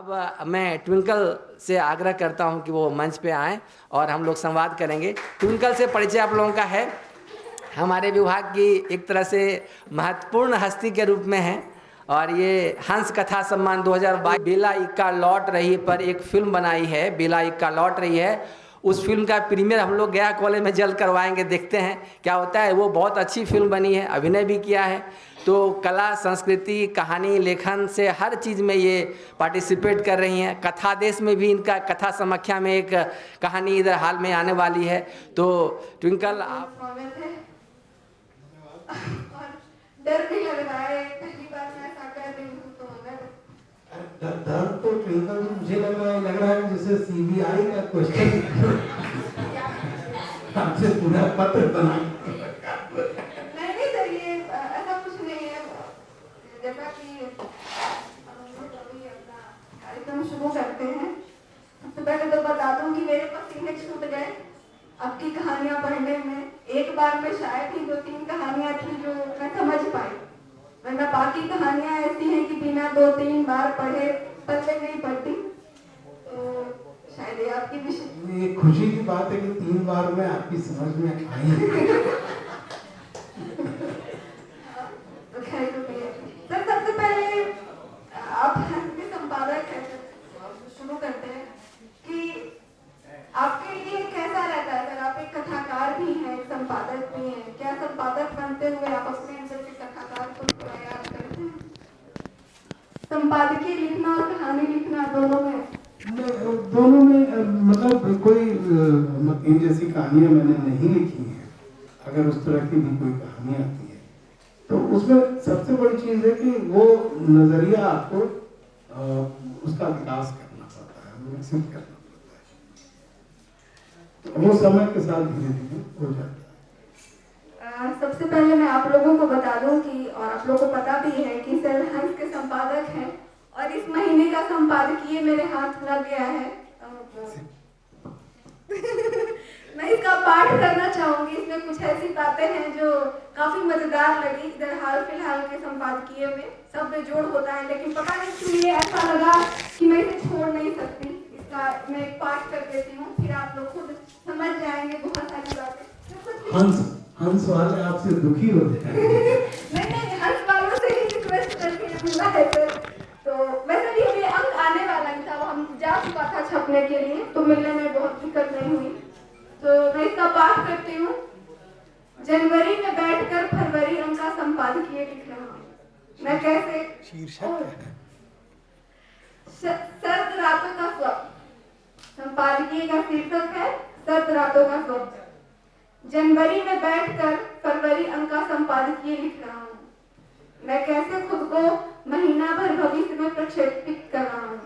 अब मैं ट्विंकल से आग्रह करता हूं कि वो मंच पे आएं और हम लोग संवाद करेंगे। ट्विंकल से परिचय आप लोगों का है, हमारे विभाग की एक तरह से महत्वपूर्ण हस्ती के रूप में है। और ये हंस कथा सम्मान 2022 बेला इक्का लौट रही पर एक फिल्म बनाई है, बेला इक्का लौट रही है। उस फिल्म का प्रीमियर हम लोग गया कॉलेज में जल्द करवाएंगे, देखते हैं क्या होता है। वो बहुत अच्छी फिल्म बनी है, अभिनय भी किया है। तो कला, संस्कृति, कहानी, लेखन से हर चीज़ में ये पार्टिसिपेट कर रही हैं। कथा देश में भी इनका कथा समाख्या में एक कहानी इधर हाल में आने वाली है। तो ट्विंकल आप डर भी लग रहा है, पहली बार मैं ऐसा कर रही हूँ तो डर तो ट्विंकल मुझे लग रहा है जैसे सीबीआई का क्वेश्चन आपसे पूरा पत्र बना। नहीं सर, ये ऐसा कुछ नहीं है। जैसा कि अभी अपना कार्यक्रम शुरू करते हैं, सबसे पहले तो बता दूं कि मेरे पसीने छूट गए आपकी कहानियां पढ़ने में। एक बार में शायद ही 2-3 कहानियां थी जो मैं समझ पाई, वरना बाकी कहानियां ऐसी हैं कि बिना 2-3 बार पढ़े पल्ले नहीं पड़ती। तो शायद ये आपकी विषय ये खुशी की बात है कि 3 बार में आपकी समझ में आई। तो खैर सर, सबसे पहले आप के संपादक हैं, शुरू करते हैं कि आपके लिए कैसा रहता है सर? आप एक कथाकार भी हैं, एक संपादक भी हैं। क्या संपादक बनते हुए आप अपने अंदर के कथाकार को याद करते हैं? संपादकीय लिखना और कहानी लिखना दोनों में मतलब कोई इन जैसी कहानियां मैंने नहीं लिखी हैं। अगर उस तरह की भी कोई कहानी आती है तो उसमें सबसे बड़ी चीज है कि वो नजरिया आपको उसका विकास करना पड़ता है, विकसित करना पड़ता है। तो वो समय के साथ धीरे धीरे हो जाता है। सबसे पहले मैं आप लोगों को बता दूं कि, और आप लोगों को पता भी है कि सर हंस के संपादक हैं और इस महीने का संपादकीय मेरे हाथ लग गया है। मैं इसका पाठ करना चाहूंगी। इसमें कुछ ऐसी बातें हैं जो काफी मजेदार लगी। इधर हाल फिलहाल के संपादकीय में सब जोड़ होता है, लेकिन पता नहीं क्यों ये ऐसा लगा कि मैं इसे छोड़ नहीं सकती। इसका मैं एक पाठ कर देती हूँ, फिर आप लोग खुद समझ जाएंगे बहुत सारी बातें। हंस वाले आपसे दुखी होते हैं। नहीं, हंस वालों से ही रिक्वेस्ट करके मिला है सर। तो वैसे भी ये अंक आने वाला ही था, वो हम जा चुका था छपने के लिए, तो मिलने में बहुत दिक्कत नहीं हुई। तो मैं इसका पाठ करती हूँ। जनवरी में बैठकर फरवरी अंक का संपादकीय लिख रहा हूँ। मैं कैसे सर्द रातों का स्वप्न। संपादकीय का शीर्षक है सर्द रातों का स्वप्न। जनवरी में बैठकर फरवरी अंक का संपादकीय लिख रहा हूँ। मैं कैसे खुद को महीना भर भविष्य में प्रक्षेपित कर रहा हूँ।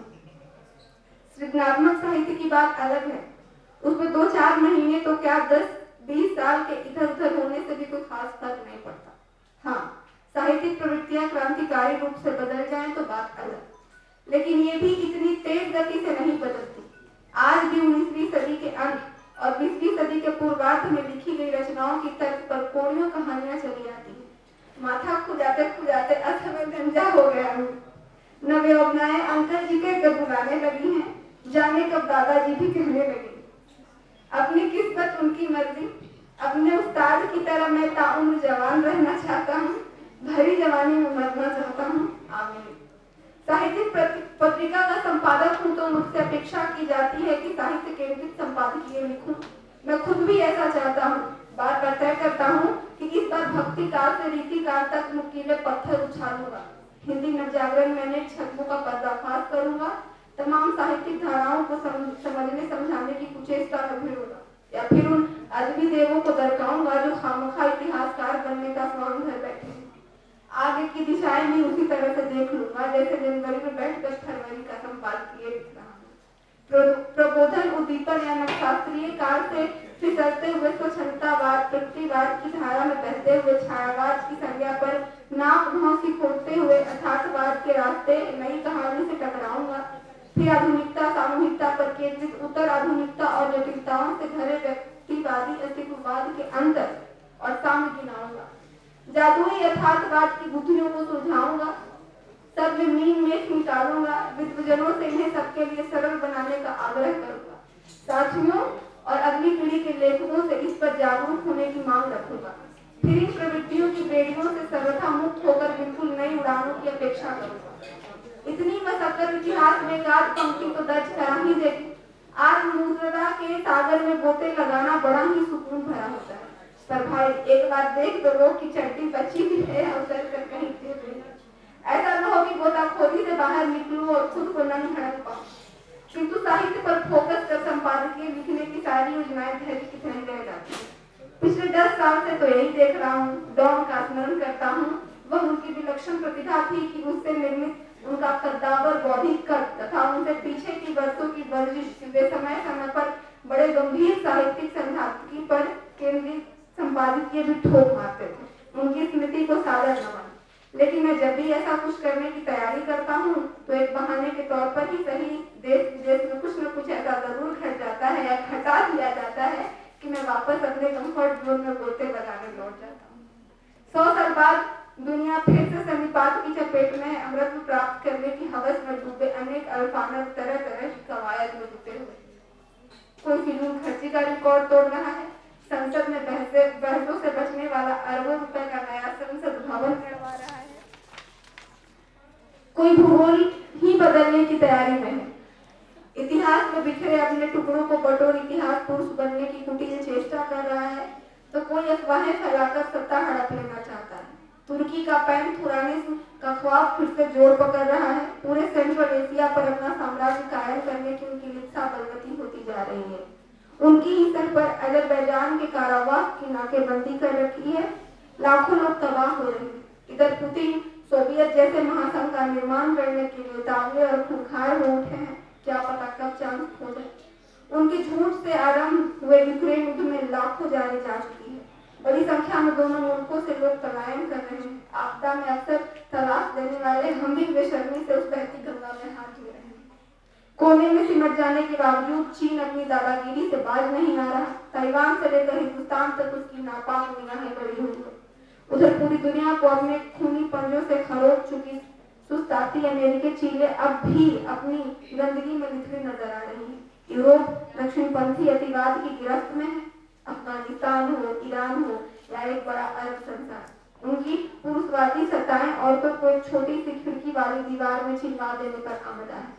सृजनात्मक साहित्य की बात अलग है, उसमें 2-4 महीने तो क्या 10-20 साल के इधर उधर होने से भी कोई खास फर्क नहीं पड़ता। हाँ, साहित्यिक प्रवृत्तियां क्रांतिकारी रूप से बदल जाएं तो बात अलग, लेकिन ये भी इतनी तेज गति से नहीं बदलती। आज भी 19वीं सदी के अंत और 20वीं सदी के पूर्वार्ध में लिखी गई रचनाओं की तर्ज पर कोड़ियों कहानियां चली आती है। माथा खुजाते खुजाते असल में गंजा हो गया हूँ। नवयौवनाएं अंकल जी के गदगदाने लगी हैं, जाने कब दादाजी भी कहने लगे। अपनी किस्मत उनकी मर्जी, अपने उस्ताद की तरह मैं ताउम्र जवान रहना चाहता हूँ, भरी जवानी में मरना चाहता हूँ। आमीन। साहित्यिक पत्रिका का संपादक हूँ तो मुझसे अपेक्षा की जाती है कि साहित्य केंद्रित संपादकीय लिखूं। मैं खुद भी ऐसा चाहता हूँ। बार बार तय करता हूँ कि इस बार भक्ति काल से रीति काल तक नुकीले पत्थर उछालूंगा। हिंदी नवजागरण में अनेक छद्मों का पर्दाफाश करूंगा। तमाम साहित्यिक धाराओं को समझने समझाने की कुचेष्टा में भिड़ूंगा, या फिर उन अदबी देवों को दरकाऊंगा जो खामखा इतिहासकार बनने का स्वांग धर बैठे हैं। आगे की दिशाएं भी उसी तरह से देख लूंगा जैसे जनवरी में बैठकर फरवरी का संपादकीय लिख रहा हूँ। प्रबोधन, उद्दीपन या नवशास्त्रीय काल से फिसलते हुए स्वच्छंदतावाद, प्रकृतिवाद की धारा में बहते हुए छायावाद की संज्ञा पर नाक घोंसी खोदते हुए अथार्थवाद के रास्ते नई कहानी से टकराऊंगा। फिर आधुनिकता, सामूहिकता पर केंद्रित उत्तर आधुनिकता और जटिलताओं से भरे व्यक्तिवादी अस्तित्ववाद के अंतर और साम्य गिनाऊंगा। जादुई यथार्थवाद की बुद्धियों को सुलझाऊंगा। सब में मीन मेख निकालूंगा, विद्वजनों से इन्हें सबके लिए सरल बनाने का आग्रह करूंगा। साथियों और अगली पीढ़ी के लेखकों से इस पर जागरूक होने की मांग रखूंगा। फिर इन प्रवृत्तियों की बेड़ियों से सर्वथा मुक्त होकर बिल्कुल नई उड़ानों की अपेक्षा करूंगा। इतनी मशक्कत इतिहास में गाद पंक्ति तो दर्ज करा ही देगी। आत्ममुद्रा के सागर में गोते लगाना बड़ा ही सुकून भरा होता है, पर भाई एक बार देख तो लोग की चड्डी बची भी है अवसर कर कहीं गिर गई। ऐसा न हो कि गोताखोरी से बाहर निकलूं और खुद को नंग हड़प पाऊं। किंतु साहित्य पर फोकस कर संपादकीय लिखने की सारी योजनाएं धैर्य की तरह रह जाती है। पिछले 10 साल से तो यही देख रहा हूँ। डॉन का स्मरण करता हूँ। वह उनकी विलक्षण प्रतिभा थी कि उससे निर्मित उनका कद्दावर बौद्धिक कद तथा उनसे पीछे की वर्षों की वर्जिश वे समय समय पर बड़े गंभीर साहित्यिक संधात्की पर केंद्रित संपादकीय भी ठोक मारते थे। उनकी स्मृति को सादर नमन। लेकिन मैं जब भी ऐसा कुछ करने की तैयारी करता हूँ तो एक बहाने के तौर पर ही सही देश विदेश में कुछ न कुछ ऐसा जरूर घट जाता है या घटा दिया जाता है कि मैं वापस अपने कंफर्ट जोन में गोते लगाने लौट जाता हूँ। 100 साल बाद दुनिया फिर से सन्निपात की चपेट में अमृत प्राप्त करने की हवस में डूबे अनेक अल्फानव तरह तरह की कवायद में जुटे हुए। कोई फिजूल खर्ची का रिकॉर्ड तोड़ रहा है, संसद में बहसों से बचने वाला अरबों रुपए का नया संसद भवन करवा रहा है, कोई भूगोल ही बदलने की तैयारी में है, इतिहास में बिखरे अपने टुकड़ों को बटोर इतिहास पुरुष बनने की कुटिल चेष्टा कर रहा है, तो कोई अफवाहें फैलाकर सत्ता हड़प लेना चाहता है। तुर्की का पैंथुरानिज्म का ख्वाब फिर से जोर पकड़ रहा है। पूरे सेंट्रल एशिया पर अपना साम्राज्य कायम करने की उनकी लिप्सा बलवती होती जा रही है। उनकी ही सर पर अजरबैजान के कारावाह की नाकेबंदी कर रखी है। लाखों लोग तबाह हो रहे हैं। इधर पुतिन सोवियत जैसे महासंघ का निर्माण करने के लिए तावले और खूंखार हो उठे हैं। क्या पता कब चांद हो जाए। उनके झूठ से आरंभ हुए यूक्रेन युद्ध में लाखों जाने जा चुकी है। बड़ी संख्या में दोनों मुल्कों से लोग पलायन कर रहे हैं। आपदा में अक्सर तलाश देने वाले हम भी बेशर्मी से उस बहती गंगा में हाथ धो रहे हैं। कोने में सिमट जाने के बावजूद चीन अपनी दादागिरी से बाज नहीं आ रहा। ताइवान से लेकर हिंदुस्तान तक उसकी नापाक निगाहें गड़ी हुई है। उधर पूरी दुनिया को अपने खूनी पंजों से खरोच चुकी सुस्ताती अमेरिकी चीले अब भी अपनी गंदगी में निथरी नजर आ रही है। यूरोप दक्षिणपंथी अतिवाद की गिरफ्त में है। अफगानिस्तान हो, ईरान हो या एक बड़ा अरब संसार, उनकी पुरुषवादी सत्ताएं औरतों को एक छोटी सी खिड़की वाली दीवार में छिलवा देने पर आमदा है।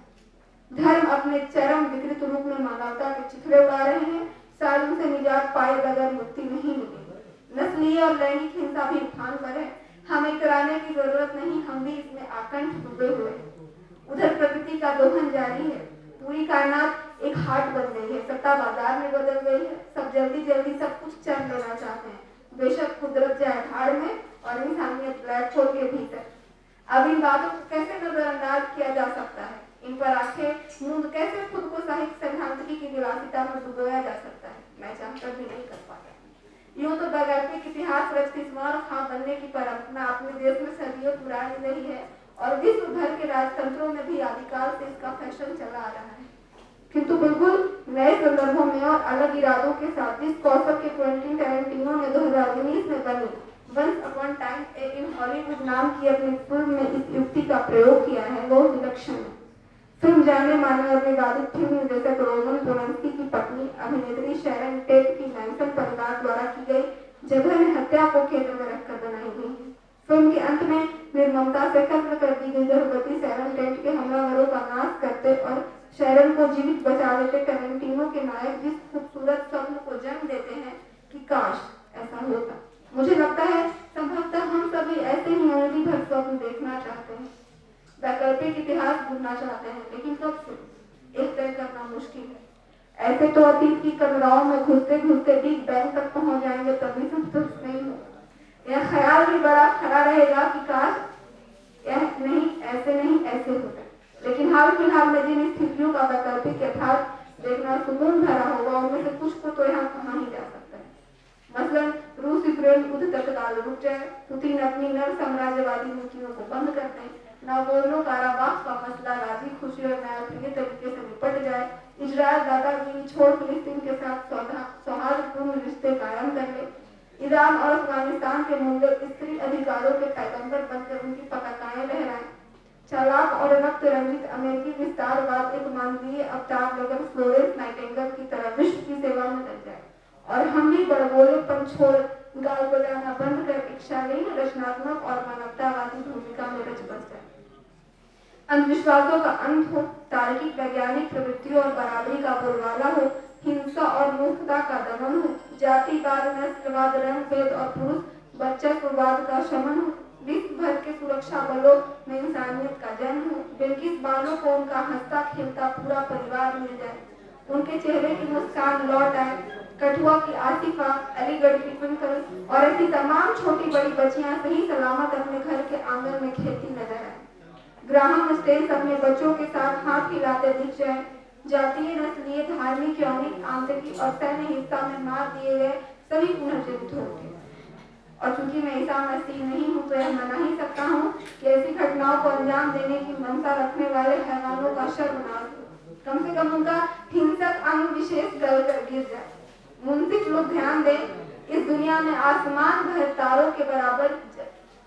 धर्म अपने चरम विकृत रूप में मानवता के चिथड़े उड़ा रहे हैं। सालों से निजात पाए बगैर मुक्ति नहीं मिलेगी। नस्लीय और लैंगिक हिंसा भी उफान पर है। हमें कराने की जरूरत नहीं, हम भी इसमें आकंठ डूबे हुए हैं। उधर प्रकृति का दोहन जारी है। पूरी कायनात एक हाट बन गई है। सत्ता बाजार में बदल गई है। सब जल्दी जल्दी सब कुछ चल लेना चाहते हैं। बेशक कुदरत जाए भाड़ में और इंसानियत ब्लैक होल के भीतर। अब इन बातों को कैसे नजरअंदाज किया जा सकता है? इन पर आंखें मूंद कैसे खुद को साहित्य सैद्धांतिकी की विलासिता में डुबोया जा सकता है? मैं चाहकर भी नहीं कर पाता। यूं तो वैकल्पिक इतिहास रचतिस्मार खां बनने की परंपरा अपने देश में सदियों पुरानी रही है और विश्व भर के राजतंत्रों में भी आदिकाल से इसका फैशन चला आ रहा है। किंतु बिल्कुल नए संदर्भों में और अलग इरादों के साथ जिस कौशल के क्वेंटिन टैरेंटिनो ने 2019 में बनी once upon time in Hollywood नाम की अपनी फिल्म में इस युक्ति का प्रयोग किया है वो विलक्षण है। फिल्म जाने माने और विवादित फिल्म निर्देशक रोमन पोलंस्की की पत्नी अभिनेत्री शैरन टेट की मैंसन परिवार द्वारा की गई जघन्य हत्या को केंद्र में रखकर बनाई गई है। फिल्म के अंत में निर्ममता से खत्म कर दी गई गर्भवती शैरन टेट के हमलावरों का नाश करते और शैरन को जीवित बचा देते टैरेंटिनो के नायक जिस खूबसूरत स्वप्न को जन्म देते हैं कि काश ऐसा होता। मुझे लगता है संभवतः हम सभी ऐसे ही अनूठी भर स्वप्न देखना चाहते हैं। वैकल्पिक इतिहास भूलना चाहते हैं, लेकिन कब से एक तय करना मुश्किल है। ऐसे तो अतीत की कमराओं में घुसते घुसते बिग बैंग तक पहुंच जाएंगे तभी संतुष्ट नहीं हो। यह ख्याल भी बड़ा खड़ा रहेगा कि काश यह नहीं ऐसे होता। लेकिन हाल फिलहाल में जिन स्थितियों का वैकल्पिक यथार्थ देखना सुकून भरा होगा उनमें से कुछ को तो यहाँ कहा ही जा सकता है। मसलन रूस यूक्रेन युद्ध तत्काल रुक जाए, पुतिन अपनी नर साम्राज्यवादी नीतियों को बंद कर दें, नागोर्नो काराबाख का मसला राजी खुशी और न्यायप्रिय तरीके से निपट जाए, इजराइल दादागिरी छोड़ फिलिस्तीन के साथ सौहार्दपूर्ण रिश्ते कायम कर ले, ईरान और अफगानिस्तान के मुद्दे स्त्री अधिकारों के पैगंबर बनकर उनकी पताकाएं लहराएं, तलाक और रक्त रंजित अमेरिकी विस्तारवाद एक मानवीय अवतार लेकर फ्लोरेंस नाइटिंगेल की तरह विश्व की सेवा में लग जाए और हम भी बड़बोलेपन छोड़ गाल बजाना बंद कर एक शालीन, रचनात्मक और मानवतावादी भूमिका में रच बस जाए। अंधविश्वासों का अंत हो, तार्किक वैज्ञानिक प्रवृत्तियों और बराबरी का बोलबाला हो, हिंसा और मूर्खता का दमन हो, जातिवाद, नस्लवाद, रंग भेद और पुरुष बच्चावाद का शमन हो, विश्व भर के सुरक्षा बलों में इंसानियत का जन्म हो, बिल्किस बानो को उनका हंसता खेलता पूरा परिवार मिल जाए, उनके चेहरे की मुस्कान लौट आए, कठुआ की आसिफा, अलीगढ़ की ट्विंकल और ऐसी तमाम छोटी बड़ी बच्चियां सही सलामत अपने घर के आंगन में खेलती नजर आए। ग्राहम स्टेन्स अपने बच्चों के साथ हाथ हिलाते दिख जाए। जातीय, नस्लीय, धार्मिक, यौनिक, आंतरिक और सैन्य हिंसा में मार दिए गए सभी पुनर्जीवित हो उठे। और चूंकि मैं ईसा मसीह नहीं हूँ तो यह मना ही सकता हूँ कि ऐसी घटनाओं को अंजाम देने की मंशा रखने वाले हैवानों का सर्वनाश हो। कम से कम उनका हिंसक अंग विशेष गल कर गिर जाए। मुंसिफ लोग ध्यान दें, इस दुनिया में आसमान भर तारों के बराबर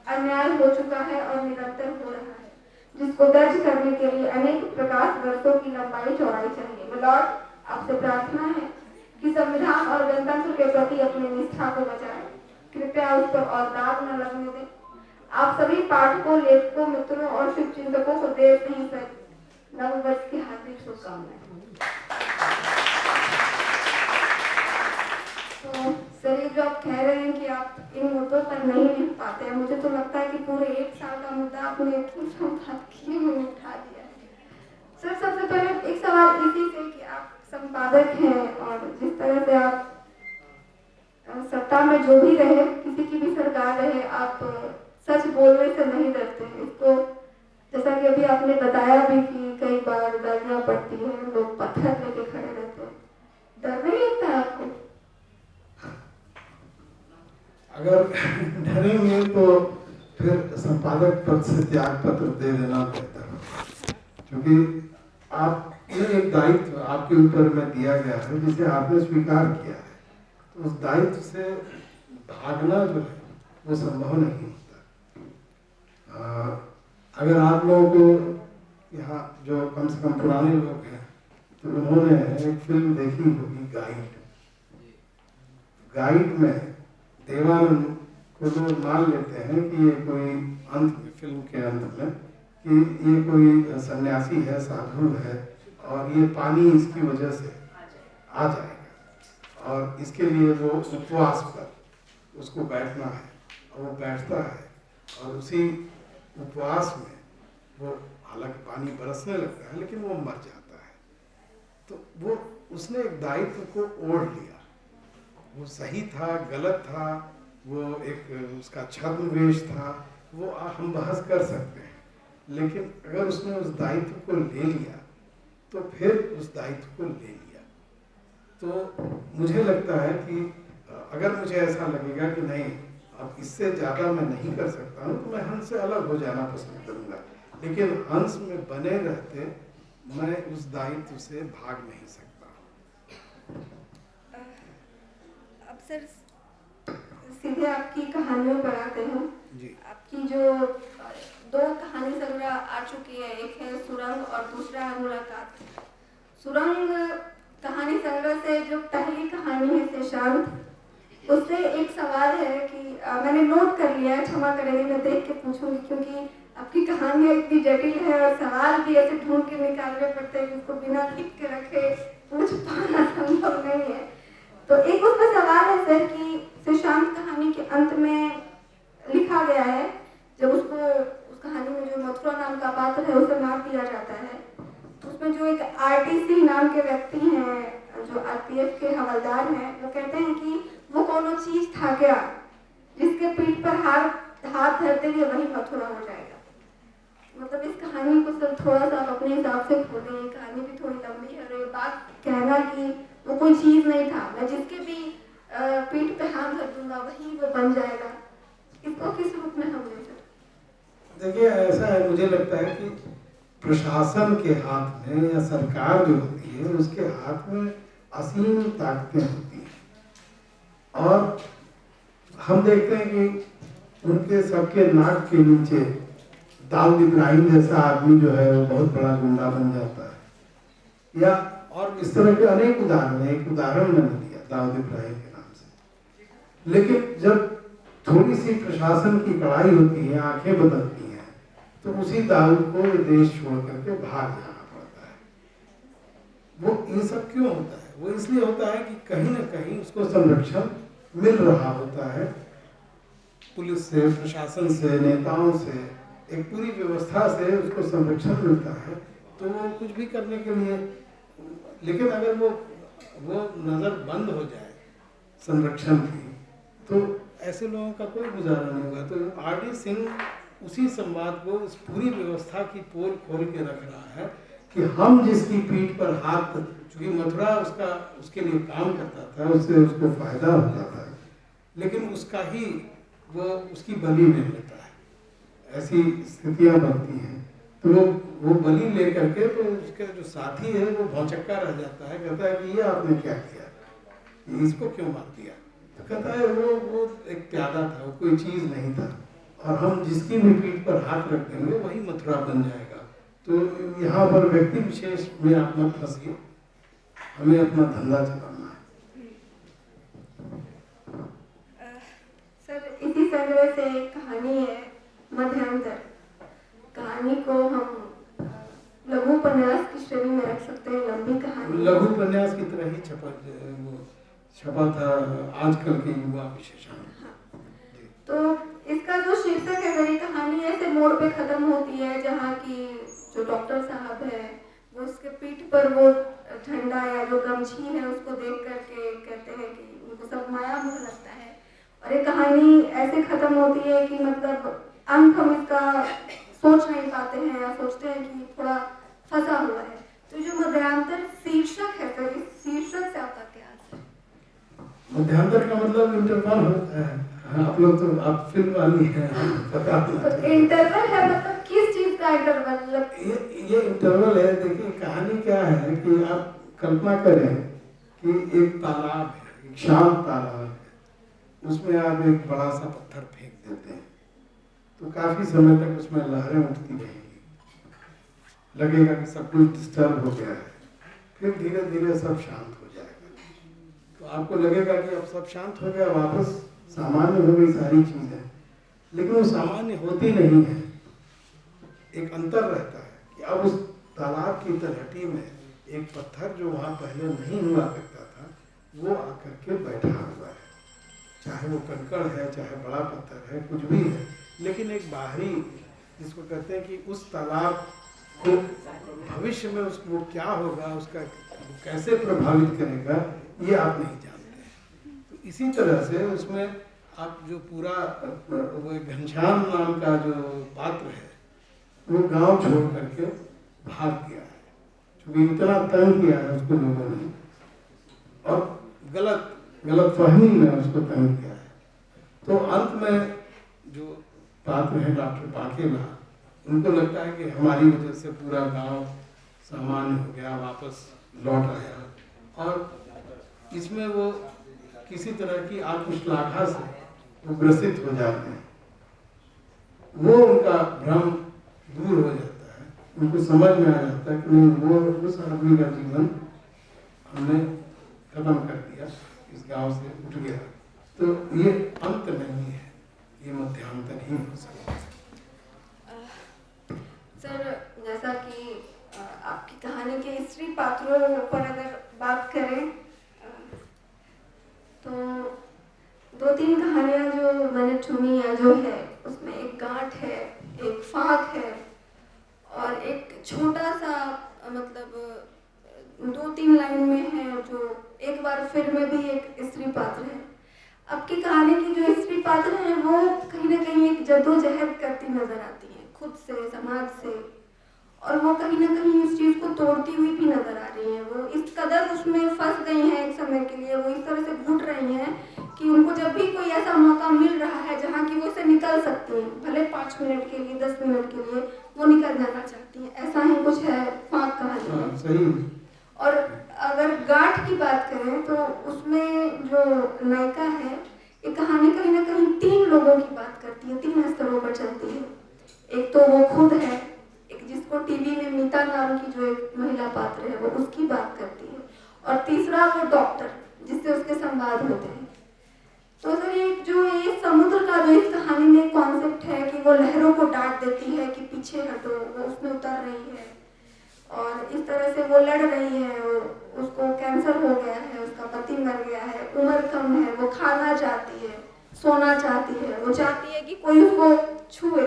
अन्याय हो चुका है और निरंतर हो रहा है, जिसको दर्ज करने के लिए अनेक प्रकाश वर्षों की लंबाई चौड़ाई चाहिए। लॉर्ड, आपसे प्रार्थना है कि संविधान और गणतंत्र के प्रति अपनी निष्ठा को बचाएं। कृपया उस पर और दाग न लगने दें। आप सभी पाठकों, लेखकों, मित्रों और शुभचिंतकों को देश नहीं सर नववर्ष की हार्दिक शुभकामनाएं। तो सर, ये जो आप कह रहे हैं कि आप इन मुद्दों पर नहीं लिख पाते हैं, मुझे तो लगता है कि पूरे 1 साल का मुद्दा आपने संपादकीय में उठा दिया है। सर, सबसे पहले एक सवाल इसी से कि आप संपादक हैं और जिस तरह से आप सत्ता में जो भी रहे, किसी की भी सरकार रहे, आप सच बोलने से नहीं डरते हैं। इसको जैसा कि अभी आपने बताया भी कि कई बार गालियां पड़ती हैं, लोग पत्थर लेके खड़े रहते हैं, डर नहीं लगता है आपको? अगर डरेंगे तो फिर संपादक पद से त्याग पत्र दे देना बेहतर है, क्योंकि आपने एक दायित्व आपके ऊपर में दिया गया है जिसे आपने स्वीकार किया है। तो उस दायित्व से भागना जो है वो संभव नहीं होता। अगर आप लोगों को यहाँ जो कम से कम पुराने लोग हैं तो उन्होंने एक फिल्म देखी होगी, गाइड में देवानंद को लोग मान लेते हैं कि ये कोई अंत में, फिल्म के अंत में, कि ये कोई सन्यासी है, साधु है और ये पानी इसकी वजह से आ जाएगा और इसके लिए वो उपवास पर उसको बैठना है और वो बैठता है और उसी उपवास में वो, हालांकि पानी बरसने लगता है लेकिन वो मर जाता है। तो वो उसने एक दायित्व को ओढ़ लिया। वो सही था, गलत था, वो एक उसका छद्म वेश था, वो हम बहस कर सकते हैं, लेकिन अगर उसने उस दायित्व को ले लिया तो फिर उस दायित्व को ले लिया। तो मुझे लगता है कि अगर मुझे ऐसा लगेगा कि नहीं अब इससे ज़्यादा मैं नहीं कर सकता हूँ तो मैं हंस से अलग हो जाना पसंद करूँगा, लेकिन हंस में बने रहते मैं उस दायित्व से भाग नहीं सकता। अब सर सीधे आपकी कहानियों पर आते हैं जी। आपकी जो 2 कहानी संग्रह आ चुकी है, एक है सुरंग और दूसरा है मुलाकात। सुरंग कहानी संग्रह से जो पहली कहानी है शेषांत, उससे एक सवाल है कि मैंने नोट कर लिया है, क्षमा करेंगे मैं देख के पूछूंगी क्योंकि आपकी कहानी इतनी जटिल है और सवाल भी ऐसे ढूंढ के निकालने पड़ते हैं कि उसको बिना लिख के रखे पूछ पाना संभव नहीं है। तो एक उसमें सवाल है सर कि शेषांत कहानी के अंत में लिखा गया है, जब उसको उस कहानी में जो मथुरा नाम का पात्र है उसे मार दिया जाता है, तो उसमें जो एक आरटीसी नाम के व्यक्ति हैं जो आरपीएफ के हवलदार हैं, वो कहते हैं कि वो कोनो चीज था क्या जिसके पीठ पर हाथ धरते हुए वही मथुरा हो जाएगा। मतलब इस कहानी को सर थोड़ा सा आप अपने हिसाब से खोलें, ये कहानी भी थोड़ी लंबी है और ये बात कहना कि वो कोई चीज नहीं था, मैं जिसके भी पीठ पे हाथ धर दूंगा वही वो बन जाएगा, इसको किस रूप में हम ले सकते? देखिए ऐसा है, मुझे लगता है कि प्रशासन के हाथ में या सरकार जो होती है उसके हाथ में असीम ताकतें होती हैं और हम देखते हैं कि उनके सबके नाक के नीचे दाऊद इब्राहिम जैसा आदमी जो है वो बहुत बड़ा गुंडा बन जाता है, या और इस तरह के अनेक उदाहरण है। एक उदाहरण मैंने दिया दाऊद इब्राहिम के नाम से। लेकिन जब थोड़ी सी प्रशासन की कड़ाई होती है, आंखें बदलती हैं, तो उसी दाऊद को ये देश छोड़ करके भाग जाना पड़ता है। वो ये सब क्यों होता है? वो इसलिए होता है कि कहीं ना कहीं उसको संरक्षण मिल रहा होता है, पुलिस से, प्रशासन से, नेताओं से, एक पूरी व्यवस्था से उसको संरक्षण मिलता है, तो वो कुछ भी करने के लिए। लेकिन अगर वो नज़र बंद हो जाए संरक्षण की, तो ऐसे लोगों का कोई गुजारा नहीं होगा। तो आर.डी. सिंह उसी संवाद को, इस पूरी व्यवस्था की पोल खोल के रख रहा है कि हम जिसकी पीठ पर हाथ, चूंकि मथुरा उसके लिए काम करता था, उससे उसको फायदा होता था, लेकिन उसका ही वो उसकी बलि ले लेता है, ऐसी स्थितियां बनती हैं। तो वो बलि लेकर के, तो उसके जो साथी है वो भौचक्का रह जाता है, कहता है कि ये आपने क्या किया, इसको क्यों मार दिया? तो कहता है वो एक प्यादा था, वो कोई चीज़ नहीं था, और हम जिसकी भी पीठ पर हाथ रख देंगे वही मथुरा बन जाएगा। तो यहाँ पर व्यक्ति विशेष में आप मत फंसिए, हमें अपना धंधा चलाना है। सर, इसी संग्रह से एक कहानी है, मध्यांतर। कहानी को हम लघु उपन्यास की श्रेणी में रख सकते हैं, लंबी कहानी, लघु उपन्यास की तरह ही छपा था आजकल के युवा विशेषण। हाँ। तो इसका जो शीर्षक है, मेरी कहानी ऐसे मोड़ पे खत्म होती है जहाँ की जो डॉक्टर साहब है वो उसके पीठ पर वो झंडा या जो गमछी है उसको देख करके कहते हैं कि उनको सब माया मोह लगता है, और ये कहानी ऐसे खत्म होती है कि मतलब अंत हम इसका सोच नहीं पाते हैं या सोचते हैं कि थोड़ा फंसा हुआ है। तो जो मध्यांतर शीर्षक है, तो इस शीर्षक से आपका क्या अर्थ है? मध्यांतर का मतलब इंटरवल होता है। आप लोग तो आप फिल्म वाली हैं, पता तो इंटरवल है, मतलब किस चीज का इंटरवल? ये इंटरवल है। देखिए कहानी क्या है कि आप कल्पना करें कि एक तालाब है, एक शांत तालाब है, उसमें आप एक बड़ा सा पत्थर फेंक देते हैं, तो काफी समय तक उसमें लहरें उठती रहेंगी, लगेगा कि सब कुछ डिस्टर्ब हो गया है, फिर धीरे धीरे सब शांत हो जाएगा, तो आपको लगेगा कि अब सब शांत हो गया, वापस सामान्य हो गई सारी चीजें, लेकिन वो सामान्य होती नहीं है। एक अंतर रहता है कि अब उस तालाब की तलहटी में एक पत्थर जो वहाँ पहले नहीं हुआ करता था, वो आकर के बैठा हुआ है, चाहे वो कंकड़ है, चाहे बड़ा पत्थर है, कुछ भी है, लेकिन एक बाहरी, जिसको कहते हैं कि उस तालाब को भविष्य में उसको क्या होगा, उसका कैसे प्रभावित करेगा, ये आप नहीं जानते हैं। तो इसी तरह से उसमें आप जो पूरा वो घनश्याम नाम का जो पात्र है, वो गांव छोड़ करके भाग गया है, क्योंकि इतना तंग किया है उसको लोगों ने, और गलत फहमी में उसको तंग किया है। तो अंत में जो पात्र है डॉक्टर पाकेला, उनको लगता है कि हमारी वजह से पूरा गांव सामान्य हो गया, वापस लौट आया, और इसमें वो किसी तरह की आत्मश्लाघा से वो ग्रसित हो जाते हैं, वो उनका भ्रम दूर हो जाता है, उनको समझ में आ जाता है कि नहीं, वो उस आदमी का जीवन हमने खत्म कर दिया, इस गांव से उठ गया। तो ये अंत नहीं है, ये मध्यांतर ही हो सकता है। सर, जैसा कि आपकी कहानी के स्त्री पात्रों पर अगर बात करें, तो 2-3 कहानियां जो मैंने चुनी है, जो है उसमें एक गांठ है, एक फाक है, और एक छोटा सा मतलब 2-3 लाइन में है, जो एक बार फिर में भी एक स्त्री पात्र है। आपकी कहानी की जो स्त्री पात्र है वो कहीं ना कहीं एक जद्दोजहद करती नजर आती है, खुद से, समाज से, और वो कहीं ना कहीं इस चीज़ को तोड़ती हुई भी नजर आ रही है। वो इस कदर उसमें फंस गई हैं एक समय के लिए, वो इस तरह से घुट रही हैं कि उनको जब भी कोई ऐसा मौका मिल रहा है जहाँ की वो से निकल सकती हैं, भले 5 मिनट के लिए, 10 मिनट के लिए, वो निकल जाना चाहती हैं। ऐसा ही कुछ है फाक कहानी में। सही। और अगर गांठ की बात करें तो उसमें जो नायिका है, ये कहानी कहीं ना कहीं 3 लोगों की बात करती है, 3 स्तरों पर चलती है। एक तो वो खुद है, एक जिसको टीवी में मीता नाम की जो एक महिला पात्र है वो उसकी बात करती है, और तीसरा वो डॉक्टर जिससे उसके संवाद होते हैं। तो सर ये समुद्र का जो इस कहानी में कॉन्सेप्ट है कि वो लहरों को डांट देती है कि पीछे हटो, वो उसमें उतर रही है और इस तरह से वो लड़ रही है, उसको कैंसर हो गया है, उसका पति मर गया है, उम्र कम है, वो खाना चाहती है, सोना चाहती है, वो चाहती है कि कोई उसको छुए।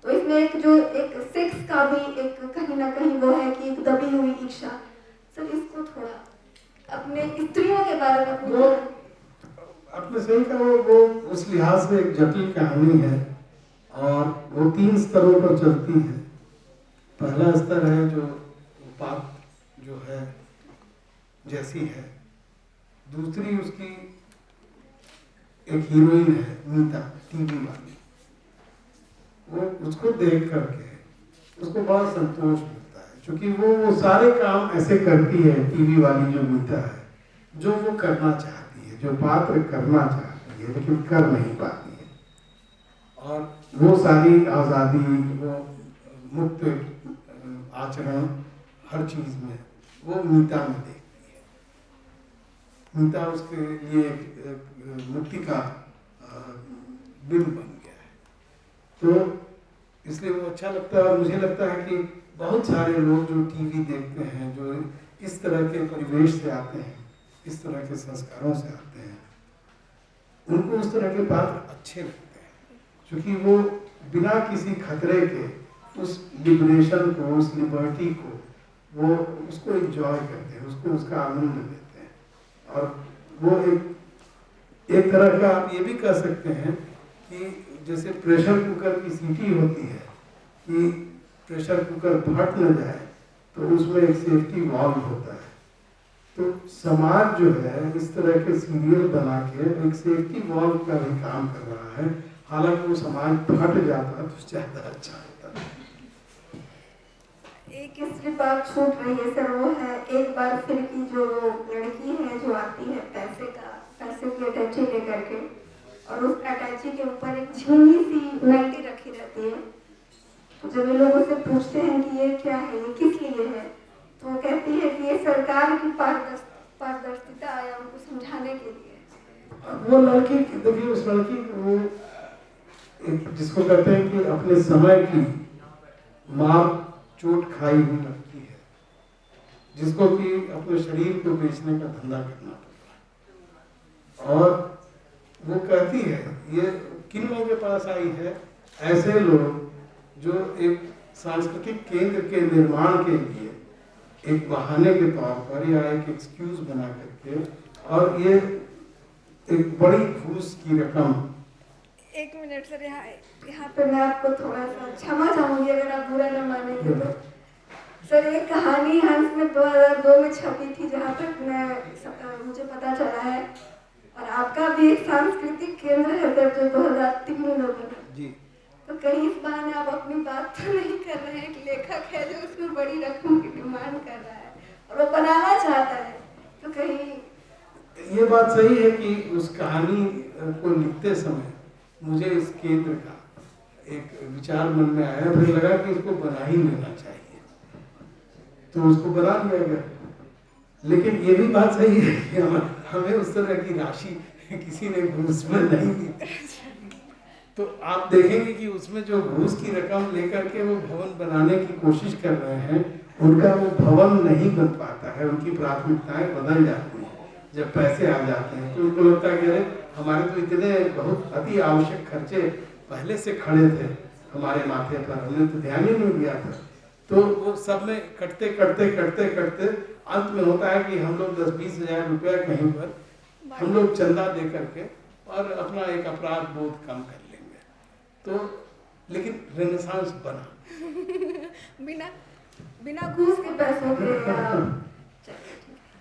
तो इसमें एक सेक्स का भी एक कहीं ना कहीं वो है कि एक दबी हुई इच्छा। सर इसको थोड़ा अपने स्त्रियों के बारे में वो आपने सही कहा, वो उस लिहाज से एक जटिल कहानी है और वो 3 स्तरों पर चलती है। पहला स्तर है जो बात जो है जैसी है, दूसरी उसकी एक हीरोइन है मीता टीवी वाली, वो उसको देख करके उसको बड़ा संतोष मिलता है क्योंकि वो सारे काम ऐसे करती है टीवी वाली जो मीता है, जो वो करना चाहती है, जो पात्र करना चाहती है लेकिन कर नहीं पाती है। और वो सारी आज़ादी, वो मुक्त आचरण हर चीज़ में वो मीता में देखती है। मीता उसके लिए एक मुक्ति का बिंब बन गया है, तो इसलिए वो अच्छा लगता है। और मुझे लगता है कि बहुत सारे लोग जो टीवी देखते हैं, जो इस तरह के परिवेश से आते हैं, इस तरह के संस्कारों से आते हैं, उनको उस तरह के पात्र अच्छे लगते हैं क्योंकि वो बिना किसी खतरे के उस लिबरेशन को, उस लिबर्टी को, वो उसको एंजॉय करते हैं, उसको उसका आनंद लेते हैं। और वो एक तरह का आप ये भी कह सकते हैं कि जैसे प्रेशर कुकर की सीटी होती है कि प्रेशर कुकर फट न जाए तो उसमें एक सेफ्टी वाल्व होता है। तो समाज जो है इस तरह के सीरियल बना के एक सेफ्टी वाल्व का भी काम कर रहा है, हालांकि वो समाज फट जाता तो ज़्यादा अच्छा होता। एक इसकी बात छूट रही है सर, वो है एक बार फिर की जो लड़की है जो आती है पैसे की अटैची लेकर के, और उस अटैची के ऊपर एक झीनी सी नाइटी रखी रहती है। तो जब ये लोग उससे पूछते हैं कि ये क्या है, ये किस लिए है, तो वो कहती है कि ये सरकार की पारदर्शिता आया उनको समझाने के लिए। वो लड़की देखिए, उस लड़की वो जिसको कहते हैं कि अपने समय की मार चोट खाई हुई लड़की है, जिसको कि अपने शरीर को बेचने का धंधा करना पड़ता है। और वो कहती है, ये किन लोगों के पास आई है, ऐसे लोग जो एक सांस्कृतिक केंद्र के निर्माण के लिए एक बहाने के तौर पर या एक एक्सक्यूज बना करके, और ये एक बड़ी घूस की रकम। एक मिनट सर, यहाँ पे मैं आपको थोड़ा सा क्षमा चाहूंगी अगर आप बुरा न मानेंगे तो। सर एक कहानी हंस में 2002 में छपी थी जहाँ तक मुझे पता चला है, और आपका भी एक सांस्कृतिक केंद्र है सर जो 2003 में बना जी। तो कहीं इस बहाने आप अपनी बात तो नहीं कर रहे हैं, एक लेखक है जो उसमें बड़ी रकम की डिमांड कर रहा है और वो बनाना चाहता है, तो कहीं ये बात सही है कि उस कहानी को लिखते समय मुझे इस केंद्र का एक विचार मन में आया, फिर लगा कि इसको बना ही लेना चाहिए, तो उसको बना लिया गया। लेकिन ये भी बात सही है कि हमें उस तरह की राशि किसी ने घूस में नहीं दी। तो आप देखेंगे कि उसमें जो घूस की रकम लेकर के वो भवन बनाने की कोशिश कर रहे हैं, उनका वो भवन नहीं बन पाता है, उनकी प्राथमिकताएं बदल जाती हैं। जब पैसे आ जाते हैं तो उनको लगता है कि अरे हमारे तो इतने बहुत अति आवश्यक खर्चे पहले से खड़े थे हमारे माथे पर, हमने तो ध्यान ही नहीं दिया था। तो वो सब में कटते कटते कटते कटते अंत में होता है कि हम लोग 10-20 हज़ार रुपया कहीं पर हम लोग चंदा दे करके और अपना एक अपराध बोध कम कर लेंगे। तो लेकिन रेनेसांस बना बिना घूस के पैसों के।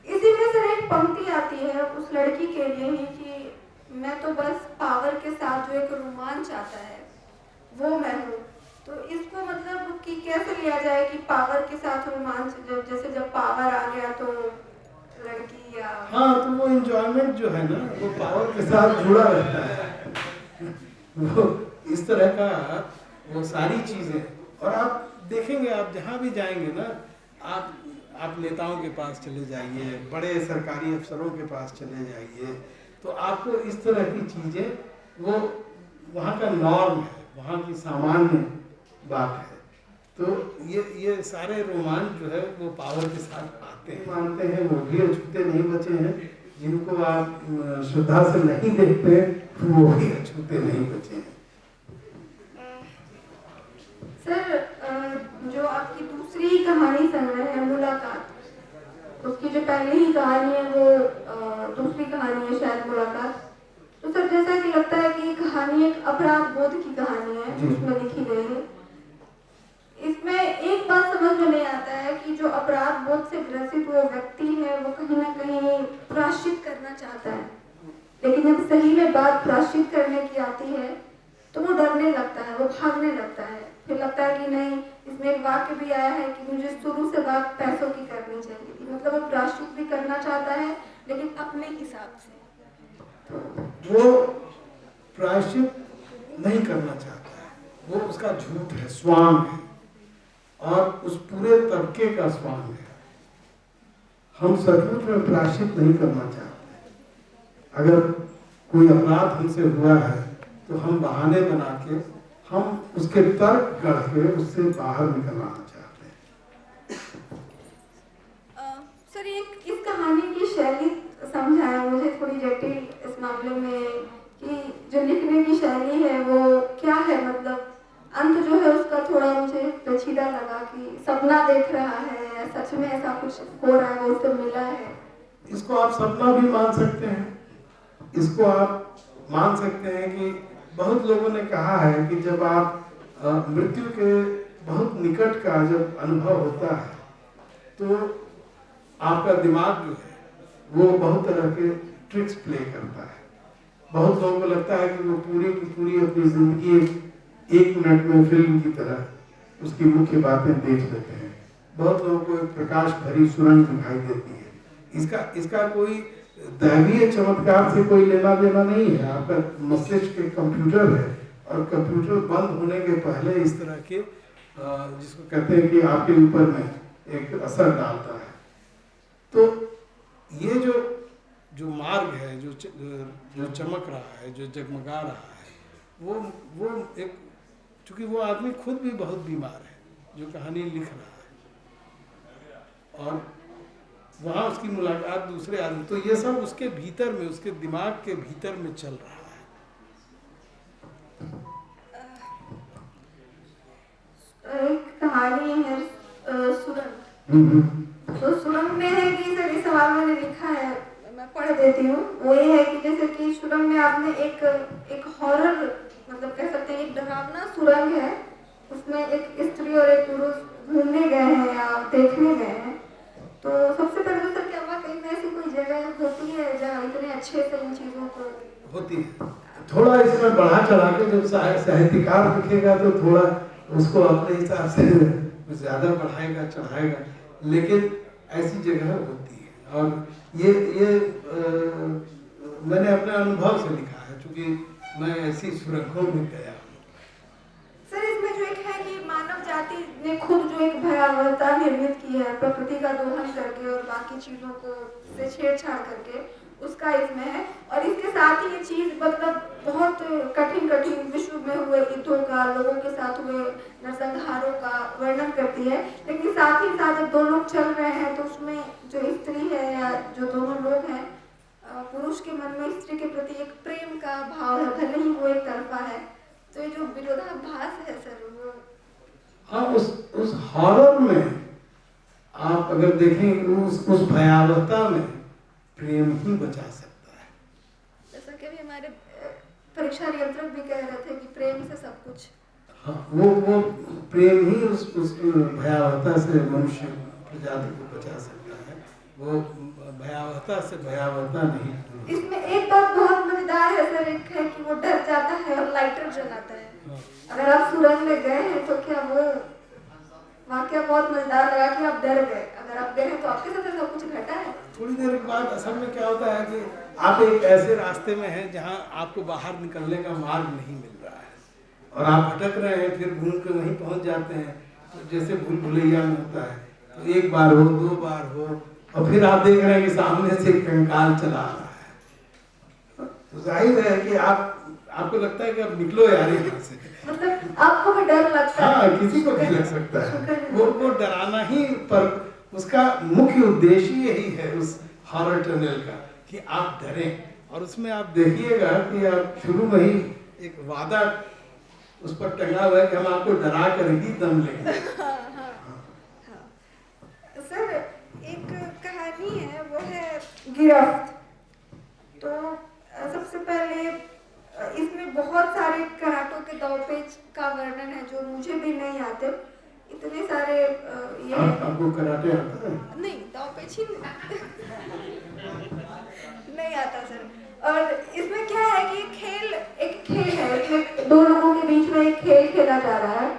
इसी में सर एक पंक्ति आती है उस लड़की के लिए ही कि मैं तो बस पावर के साथ जो एक रोमांच आता है वो मैं हूँ। तो इसको मतलब कि कैसे लिया जाए कि पावर के साथ रोमांच, जैसे जब पावर आ गया तो लड़की या हाँ, तो वो एंजॉयमेंट जो है ना वो पावर के साथ जुड़ा रहता है। वो इस तरह का वो सारी चीज़ें। और आप देखेंगे, आप जहाँ भी जाएंगे ना, आप नेताओं के पास चले जाइए, बड़े सरकारी अफसरों के पास चले जाइए, तो आपको इस तरह की चीज़ें, वो वहाँ का नॉर्म है, वहाँ की सामान्य बात है। तो ये सारे रोमांच जो है वो पावर के साथ आते हैं। मानते हैं वो भी अछूते नहीं बचे हैं, जिनको आप श्रद्धा से नहीं देखते वो भी अछूते नहीं बचे हैं। सर, जो आपकी दूसरी कहानी सुन रहे हैं, मुलाकात, उसकी जो पहली ही कहानी है वो दूसरी कहानी है शायद मुलाकात। तो सर, जैसा कि लगता है कि ये कहानी एक अपराध बोध की कहानी है जिसमें लिखी गई है। इसमें एक बात समझ में नहीं आता है कि जो अपराध बोध से ग्रसित वो व्यक्ति है, वो कहीं ना कहीं प्रायश्चित करना चाहता है, लेकिन जब सही में बात प्रायश्चित करने की आती है तो वो डरने लगता है, वो भागने लगता है। फिर लगता है कि नहीं, इसमें एक वाक्य भी आया है कि मुझे शुरू से बात पैसों की करनी चाहिए थी। मतलब वो प्रायश्चित भी करना चाहता है, लेकिन अपने हिसाब से। वो प्रायश्चित नहीं करना चाहता है, वो उसका झूठ है, स्वांग है, और उस पूरे तबके का स्वांग है। हम सचमुच में प्रायश्चित नहीं करना चाहते। अगर कोई अपराध हमसे हुआ है तो हम बहाने बना के, हम उसके तर्क गढ़ के उससे बाहर निकलना चाहते हैं। सर, इस कहानी की शैली समझाया मुझे थोड़ी जटिल इस मामले में, कि जो लिखने की शैली है वो क्या है। मतलब अंत जो है उसका थोड़ा मुझे पेचीदा लगा, कि सपना देख रहा है या सच में ऐसा कुछ हो रहा है, वो उससे मिला है। इसको आप सपना भी मान सकते हैं, इसको आप मान सकते हैं कि बहुत लोगों ने कहा है कि जब आप मृत्यु के बहुत निकट का जब अनुभव होता है तो आपका दिमाग जो है वो बहुत तरह के ट्रिक्स प्ले करता है। बहुत लोगों को लगता है कि वो पूरी की पूरी अपनी जिंदगी एक मिनट में फिल्म की तरह उसकी मुख्य बातें देख लेते हैं। बहुत लोगों को एक प्रकाश भरी सुरंग दिखाई देती है। इसका कोई दैवीय चमत्कार से कोई लेना देना नहीं है। आपका मस्तिष्क एक कंप्यूटर है, और कंप्यूटर बंद होने के पहले इस तरह के जिसको कहते हैं कि आपके ऊपर में एक असर डालता है। तो ये जो मार्ग है, जो चमक रहा है, जो जगमगा रहा है, वो एक, चूंकि वो आदमी खुद भी बहुत बीमार है जो कहानी लिख रहा है, और वहाँ उसकी मुलाकात दूसरे आदमी, तो ये सब उसके भीतर में, उसके दिमाग के भीतर में चल रहा है। एक कहानी है सुरंग। तो सुरंग में है कि सर, इस सवाल मैंने लिखा है, मैं पढ़ देती हूँ। वो ये है कि जैसे कि सुरंग में आपने एक हॉरर, मतलब कह सकते हैं एक डरावना सुरंग है, उसमें एक स्त्री और एक पुरुष घूमने गए हैं या देखने गए हैं। तो सबसे पहले तो सर, क्या वाकई में ऐसी कोई जगह होती है जहाँ इतने अच्छे से इन चीज़ों को होती है? थोड़ा इसमें बढ़ा चढ़ा के जब साहित्यकार लिखेगा तो थोड़ा उसको अपने हिसाब से ज़्यादा बढ़ाएगा चढ़ाएगा, लेकिन ऐसी जगह होती है। और ये मैंने अपने अनुभव से लिखा है, क्योंकि मैं ऐसी सुरंगों में गया। सर, इसमें जो एक है कि मानव जाति ने खुद जो एक भयावहता निर्मित की है, प्रकृति का दोहन करके और बाकी चीज़ों को से छेड़छाड़ करके, उसका इसमें है। और इसके साथ ही ये चीज़ मतलब बहुत कठिन विश्व में हुए युद्धों का, लोगों के साथ हुए नरसंहारों का वर्णन करती है। लेकिन साथ ही साथ जब दो लोग चल रहे हैं तो उसमें जो स्त्री है या जो दोनों लोग हैं, पुरुष के मन में स्त्री के प्रति एक प्रेम का भाव है, भले ही वो एक तरफा है। तो ये जो विरोधाभास है सर, वो हाँ, उस हॉरर में आप अगर देखें, उस भयावहता में प्रेम ही बचा सकता है। जैसा कि अभी हमारे परीक्षा नियंत्रक भी कह रहे थे कि प्रेम से सब कुछ। हाँ, वो प्रेम ही उस भयावहता से मनुष्य प्रजाति को बचा सकता है। वो भयावहता से भयावहता नहीं। इसमें एक बात बहुत मजेदार है सर, एक है कि वो डर जाता है और लाइटर जलाता है। अगर आप सुरंग में गए हैं तो क्या वो वाकया बहुत मजेदार लगा कि आप डर गए। अगर आप गए हैं तो आपके साथ ऐसा कुछ घटा है? थोड़ी देर के बाद असल में क्या होता है कि आप एक ऐसे रास्ते में हैं जहां आपको बाहर निकलने का मार्ग नहीं मिल रहा है। और आप भटक रहे हैं, फिर घूम के वहीं पहुंच जाते हैं। तो जैसे भूल भुलैया में होता है, तो एक बार हो, 2 बार हो, और फिर आप देख रहे हैं कि सामने से कंकाल चला आ रहा है। तो जाहिर है कि आपको लगता है कि अब निकलो यार यहाँ से। मतलब आपको भी डर लगता है? हाँ, किसी को भी लग सकता है। वो डराना ही, पर उसका मुख्य उद्देश्य यही है उस हॉरर टनल का, कि आप डरें। और उसमें आप देखिएगा कि आप शुरू में ही एक वादा उस पर टंगा हुआ है कि हम आपको डरा कर ही दम लेंगे। सर, एक कहानी है, वो है गिरफ्त। तो सबसे पहले इसमें बहुत सारे कराटों के दांवपेच का वर्णन है जो मुझे भी नहीं आते। इतने सारे ये आपको कराटे आता है? नहीं, दांवपेच ही नहीं आता सर। और इसमें क्या है कि एक खेल है, इसमें 2 लोगों के बीच में एक खेल खेला जा रहा है,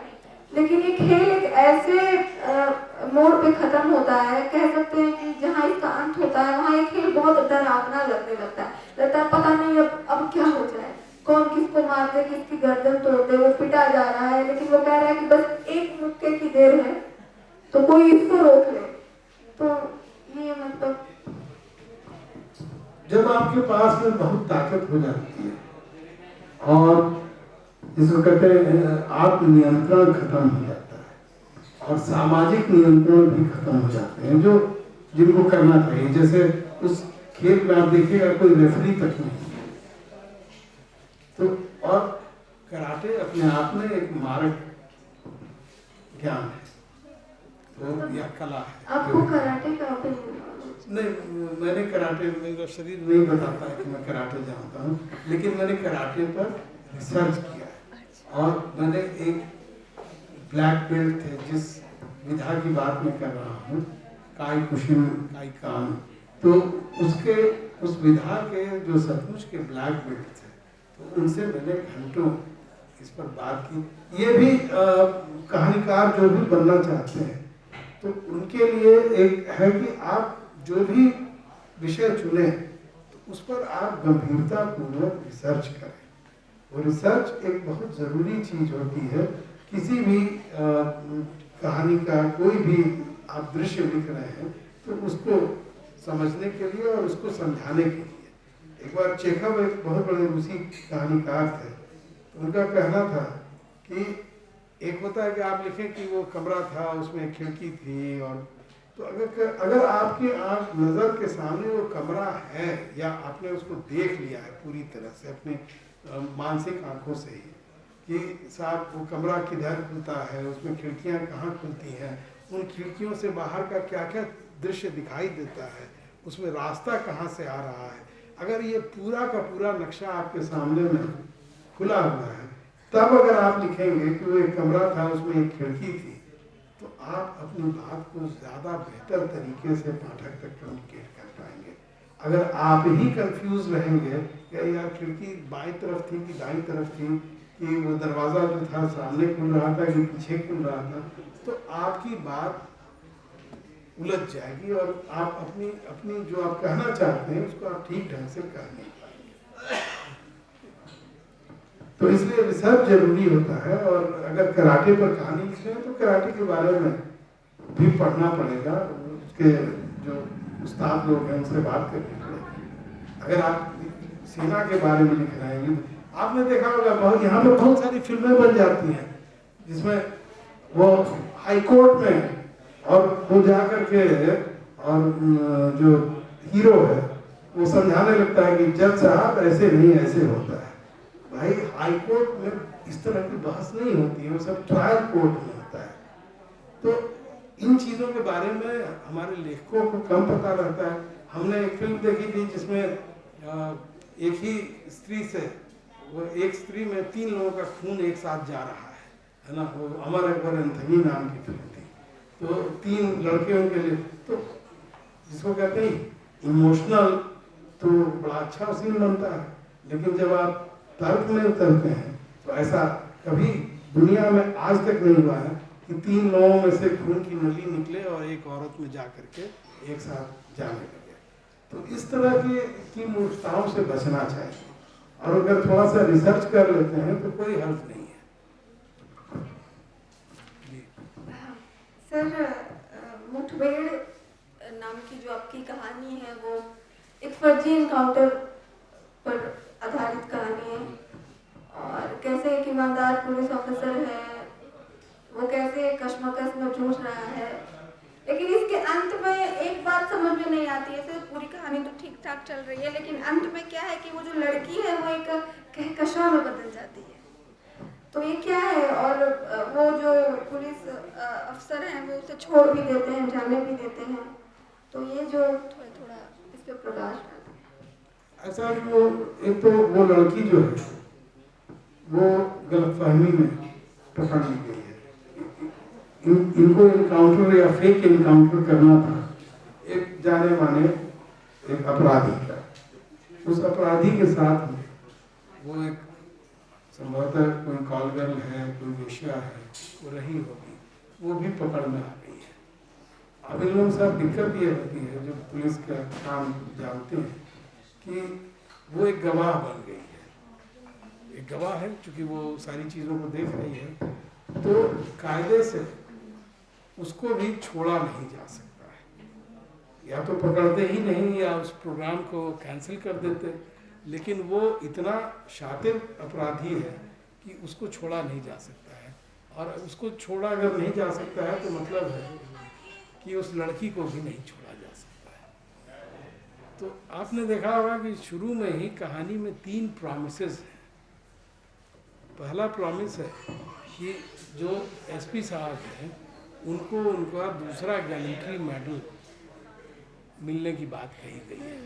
लेकिन ये खेल एक ऐसे मोड़ पे खत्म होता है, कह सकते हैं कि जहाँ इसका अंत होता है वहाँ ये खेल बहुत डरावना लगने लगता है पता नहीं अब क्या हो जाए, कौन किसको मार दे, किसकी गर्दन तोड़ दे। वो पिटा जा रहा है, लेकिन वो कह रहा है कि बस एक मुक्के की देर है तो कोई इसको रोक ले। तो ये मतलब जब आपके पास में बहुत ताकत हो जाती है और जिसको कहते हैं आत्मनियंत्रण खत्म हो जाता है और सामाजिक नियंत्रण भी खत्म हो जाते हैं, जो जिनको करना चाहिए। जैसे उस खेल में आप देखिएगा कोई रेफरी तक नहीं, तो और कराटे अपने आप में एक मारक ज्ञान है, तो यह कला है। आपको कराटे का नहीं, मैंने कराटे, मेरा शरीर नहीं बताता है कि मैं कराटे जानता हूँ, लेकिन मैंने कराटे पर रिसर्च किया है और मैंने एक ब्लैक बेल्ट थे जिस विधा की बात मैं कर रहा हूँ, काई कुशिन काई कान, तो उस विधा के जो सचमुच के ब्लैक बेल्ट थे, तो उनसे मैंने घंटों इस पर बात की। ये भी कहानीकार जो भी बनना चाहते हैं तो उनके लिए एक है कि आप जो भी विषय चुने तो उस पर आप गंभीरता पूर्वक रिसर्च करें। वो रिसर्च एक बहुत ज़रूरी चीज़ होती है। किसी भी कहानी का कोई भी आप दृश्य लिख रहे हैं तो उसको समझने के लिए और उसको समझाने के लिए। एक बार चेखव एक बहुत बड़े रूसी कहानीकार थे, तो उनका कहना था कि एक होता है कि आप लिखें कि वो कमरा था, उसमें एक खिड़की थी, और तो अगर आपकी आँख नज़र के सामने वो कमरा है या आपने उसको देख लिया है पूरी तरह से अपने मानसिक आँखों से ही कि साहब वो कमरा किधर खुलता है, उसमें खिड़कियाँ कहाँ खुलती हैं, उन खिड़कियों से बाहर का क्या क्या दृश्य दिखाई देता है, उसमें रास्ता कहाँ से आ रहा है, अगर ये पूरा का पूरा नक्शा आपके सामने में खुला हुआ है, तब अगर आप लिखेंगे कि वो एक कमरा था उसमें एक खिड़की थी, तो आप अपनी बात को ज़्यादा बेहतर तरीके से पाठक तक कम्युनिकेट कर पाएंगे। अगर आप ही कंफ्यूज रहेंगे कि यार खिड़की बाईं तरफ थी कि दाईं तरफ थी, कि वो दरवाज़ा जो था सामने खुल रहा था कि पीछे खुल रहा था, तो आपकी बात उलझ जाएगी और आप अपनी जो आप कहना चाहते हैं उसको आप ठीक ढंग से कह नहीं पाएंगे। तो इसलिए रिसर्च जरूरी होता है। और अगर कराटे पर कहानी लिख रहे हैं तो कराटे के बारे में भी पढ़ना पड़ेगा, उसके जो उस्ताद लोग हैं उनसे बात करनी पड़ेगी। अगर आप सेना के बारे में लिख रहे हैं, आपने देखा होगा बहुत यहाँ पे बहुत सारी फिल्में बन जाती हैं जिसमें वो हाई कोर्ट में और वो जा करके और जो हीरो है वो समझाने लगता है कि जज साहब ऐसे नहीं ऐसे होता है। भाई हाई कोर्ट में इस तरह की बहस नहीं होती है, वो सब ट्रायल कोर्ट में होता है। तो इन चीज़ों के बारे में हमारे लेखकों को कम पता रहता है। हमने एक फिल्म देखी थी जिसमें एक ही स्त्री से, वो एक स्त्री में 3 लोगों का खून एक साथ जा रहा है ना, वो अमर अकबर एंथनी नाम की फिल्म थी। तो 3 लड़के उनके लिए, तो जिसको कहते हैं इमोशनल, तो बड़ा अच्छा सीन बनता है। लेकिन जब आप तर्क में उतरते हैं तो ऐसा कभी दुनिया में आज तक नहीं हुआ है कि 3 लोगों में से खून की नली निकले और एक औरत में जा करके एक साथ जाने लगे। तो इस तरह की मूर्खताओं से बचना चाहिए। और अगर थोड़ा सा रिसर्च कर लेते हैं तो कोई हर्ज नहीं है। सर मुठभेड़ नाम की जो आपकी कहानी है वो एक फर्जी इनकाउंटर पर आधारित कहानी है, और कैसे एक ईमानदार पुलिस ऑफिसर है वो कैसे कशमकश में जूझ रहा है, लेकिन इसके अंत में एक बात समझ में नहीं आती है। सर पूरी कहानी तो ठीक ठाक चल रही है, लेकिन अंत में क्या है कि वो जो लड़की है वो एक कहकशां में बदल जाती है। तो ये क्या है, और वो जो पुलिस अफसर हैं वो उसे छोड़ भी देते हैं, जाने भी देते हैं। तो ये जो थोड़ा थोड़ा इस पर प्रकाश डालते हैं। ऐसा कि वो एक तो वो लड़की जो है वो गलतफहमी में पकड़ ली गई है। इनको इनकाउंटर या फेक इनकाउंटर करना था एक जाने माने एक अपराधी का। उस अपराधी के साथ में वो एक संभवतः कोई कॉल गर्ल है, कोई वेश्या है, वो रही होगी, वो भी पकड़ में आ गई है। अब इन लोगों साथ दिक्कत ये होती है जो पुलिस का काम जानते हैं कि वो एक गवाह बन गई है। एक गवाह है क्योंकि वो सारी चीज़ों को देख रही है, तो कायदे से उसको भी छोड़ा नहीं जा सकता है। या तो पकड़ते ही नहीं या उस प्रोग्राम को कैंसिल कर देते, लेकिन वो इतना शातिर अपराधी है कि उसको छोड़ा नहीं जा सकता है। और उसको छोड़ा अगर नहीं जा सकता है तो मतलब है कि उस लड़की को भी नहीं छोड़ा जा सकता है। तो आपने देखा होगा कि शुरू में ही कहानी में 3 प्रॉमिसेस हैं। पहला प्रॉमिस है कि जो एसपी साहब हैं उनको उनका दूसरा गैलेंट्री मेडल मिलने की बात कही गई है।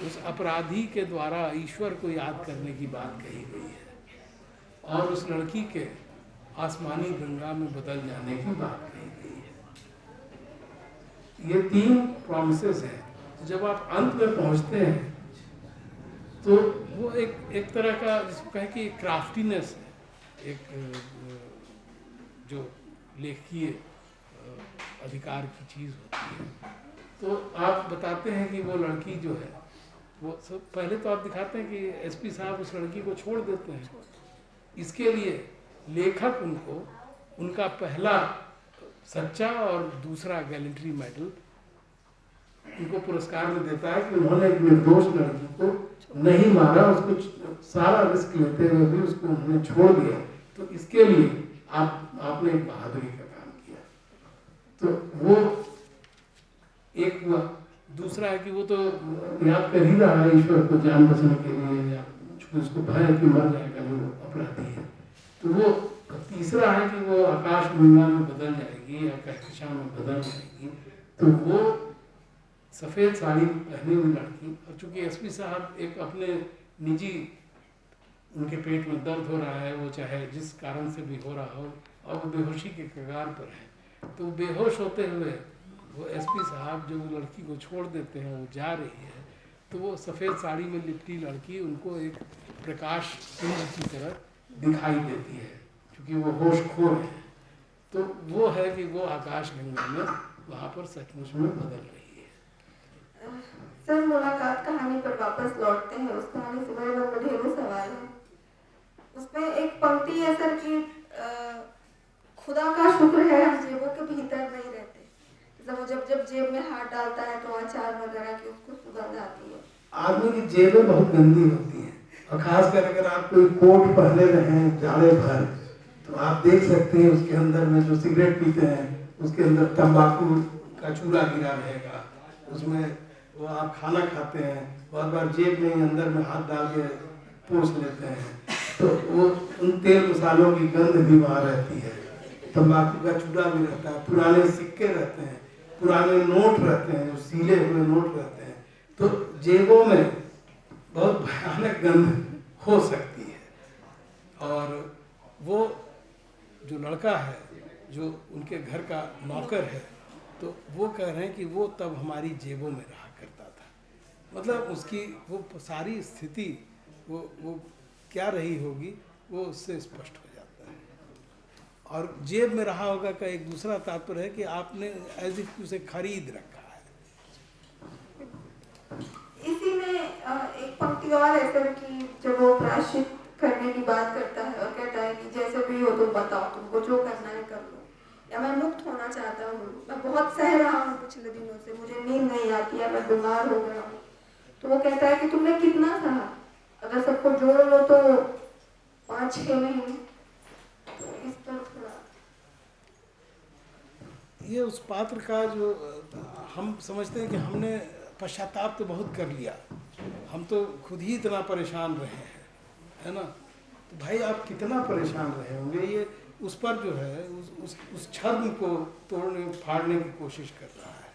उस अपराधी के द्वारा ईश्वर को याद करने की बात कही गई है, और उस लड़की के आसमानी गंगा में बदल जाने की बात कही गई है। ये 3 प्रॉमिसेस हैं। जब आप अंत में पहुंचते हैं तो वो एक तरह का जिसको कहें कि क्राफ्टीनेस है, एक जो लेखकीय अधिकार की चीज़ होती है। तो आप बताते हैं कि वो लड़की जो है वो सब पहले तो आप दिखाते हैं कि एसपी साहब उस लड़की को छोड़ देते हैं। इसके लिए लेखक उनको उनका पहला सच्चा और दूसरा गैलेंट्री मेडल उनको पुरस्कार में देता है कि उन्होंने एक निर्दोष लड़की को नहीं मारा, उसको सारा रिस्क लेते हुए भी उसको उन्होंने छोड़ दिया। तो इसके लिए आपने एक बहादुरी का काम किया। तो वो एक हुआ। दूसरा है कि वो तो याद कर ही रहा है ईश्वर को जान बचने के लिए, या उसको भय है कि मर जाएगा जो अपराधी है। तो वो तीसरा है कि वो आकाश गंगा में बदल जाएगी या कहकशां में बदल जाएगी। तो वो सफ़ेद साड़ी पहनी हुई लड़की, और चूँकि एसपी साहब एक अपने निजी उनके पेट में दर्द हो रहा है, वो चाहे जिस कारण से भी हो रहा हो, और वो बेहोशी के कगार पर है, तो बेहोश होते हुए वो एसपी साहब जो वो लड़की को छोड़ देते हैं, वो जा रही है, तो वो सफ़ेद साड़ी में लिपटी लड़की उनको एक प्रकाश पुंज की तरह दिखाई देती है, क्योंकि वो होश खो रहे हैं। तो वो है कि वो आकाश गंगा में वहाँ पर सचमुच में बदल रही है। सर मुलाकात कहानी पर वापस लौटते हैं। उस कहानी से मेरे मन में ढेरों सवाल हैं। उसमें एक पंक्ति है सर कि खुदा का शुक्र है हम जेबों के भीतर नहीं रहते। वो जब जेब में हाथ डालता है तो अचार वगैरह की उसको सुगंध आती है। आदमी की जेबें बहुत गंदी होती हैं, और खासकर अगर आप कोई कोट पहने रहे हैं जाड़े भर, तो आप देख सकते हैं उसके अंदर में जो सिगरेट पीते हैं उसके अंदर तंबाकू का चूरा गिरा रहेगा। उसमें वो आप खाना खाते हैं, बहुत बार जेब में ही अंदर में हाथ डाल के पोंछ लेते हैं, तो वो उन तेल मसालों की गंध भी वहाँ रहती है। तंबाकू का चूरा भी रहता है, पुराने सिक्के रहते हैं, पुराने नोट रहते हैं, जो सीले हुए नोट रहते हैं। तो जेबों में बहुत भयानक गंध हो सकती है। और वो जो लड़का है जो उनके घर का नौकर है, तो वो कह रहे हैं कि वो तब हमारी जेबों में रहा करता था। मतलब उसकी वो सारी स्थिति वो क्या रही होगी वो उससे स्पष्ट हो जाता है। और जेब में रहा होगा का एक दूसरा तात्पर्य है कि आपने एज इफ उसे खरीद रखा है। इसी में एक पंक्ति और है सर कि जब वो प्रायश्चित करने की बात करता है और कहता है कि जैसे भी हो तुम बताओ, तुमको जो करना है कर लो। या मैं मुक्त होना चाहता हूँ, मैं बहुत सह रहा हूँ पिछले दिनों से, मुझे नींद नहीं आती है, मैं बीमार हो गया हूँ। तो वो कहता है कि तुमने कितना सहा, अगर सबको जोड़ लो तो 5-6 महीने। तो इस पर थोड़ा ये उस पात्र का जो हम समझते हैं कि हमने पश्चाताप तो बहुत कर लिया, हम तो खुद ही इतना परेशान रहे हैं, है ना। तो भाई आप कितना परेशान रहे होंगे, ये उस पर जो है उस छद्म को तोड़ने फाड़ने की कोशिश कर रहा है।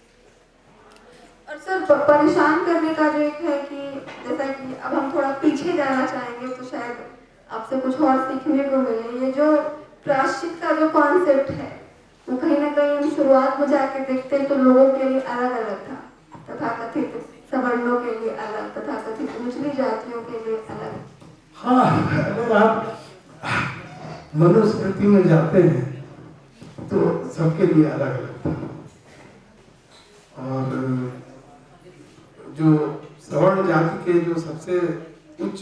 और सर परेशान करने का जो एक है कि जैसा कि अब हम थोड़ा पीछे जाना चाहेंगे तो शायद आपसे कुछ और सीखने को मिले। ये जो प्रायश्चित का जो कॉन्सेप्ट है वो कहीं ना कहीं हम शुरुआत में जाके देखते हैं तो लोगों के लिए अलग अलग था, तथाकथित सवर्णों के लिए अलग, तथाकथित निचली जातियों के लिए अलग। हाँ, अगर आप मनुस्मृति में जाते हैं तो सबके लिए अलग अलग था। और जो सवर्ण जाति के जो सबसे उच्च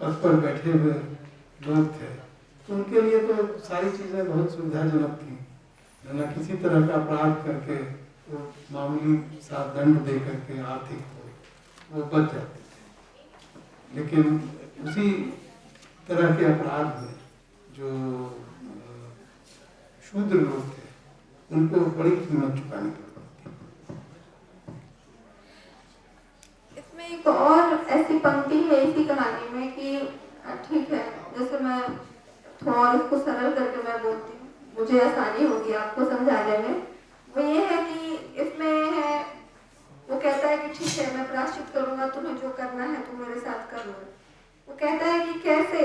पद पर बैठे हुए लोग थे तो उनके लिए तो सारी चीज़ें बहुत सुविधाजनक थी, ना किसी तरह का अपराध करके वो मामूली सा दंड दे करके आर्थिक वो बच जाते थे। लेकिन उसी तरह के अपराध में जो शूद्र लोग थे उनको बड़ी कीमत चुकानी पड़ती थी। इसमें एक और ऐसी पंक्ति है इसी कहानी में कि ठीक है, जैसे मैं थोड़ा और इसको सरल करके मैं बोलती हूँ, मुझे आसानी होगी आपको समझाने में। वो ये है कि इसमें है, वो कहता है कि ठीक है मैं प्रायश्चित करूंगा, तुम्हें जो करना है तुम मेरे साथ कर लो। वो कहता है कि कैसे,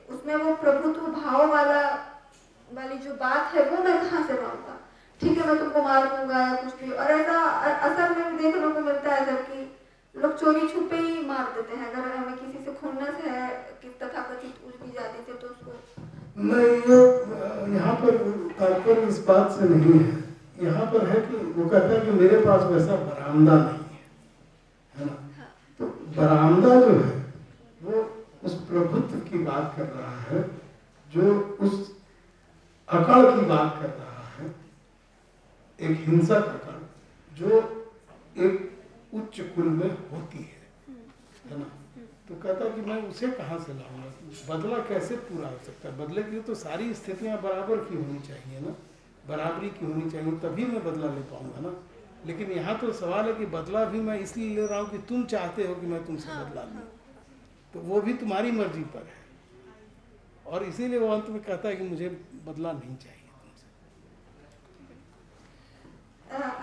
उसमें वो प्रभुत्व भाव वाली जो बात है वो मैं कहाँ से लाऊंगा, ठीक है मैं तुमको मार दूंगा या कुछ भी। और ऐसा असल में भी देखने को मिलता है सर कि लोग चोरी छुपे ही मार देते हैं। अगर हमें किसी से खुन्नस है कि तथाकथित उच्च जाति से तो उसको नहीं, ये यहाँ पर तात्पर्य इस बात से नहीं है, यहाँ पर है कि वो कहता है कि मेरे पास वैसा बरामदा नहीं है ना। तो बरामदा जो है वो उस प्रभुत्व की बात कर रहा है, जो उस अकड़ की बात कर रहा है, एक हिंसक अकड़ जो एक उच्च कुल में होती है ना। तो कहता कि मैं उसे कहाँ से लाऊंगा, बदला कैसे पूरा हो सकता है। बदले के लिए तो सारी स्थितियाँ बराबर की होनी चाहिए ना, बराबरी की होनी चाहिए, तभी मैं बदला ले पाऊंगा ना। लेकिन यहाँ तो सवाल है कि बदला भी मैं इसलिए ले रहा हूँ कि तुम चाहते हो कि मैं तुमसे बदला लूँ, तो वो भी तुम्हारी मर्जी पर है। और इसीलिए वो अंत में कहता है कि मुझे बदला नहीं चाहिए तुमसे।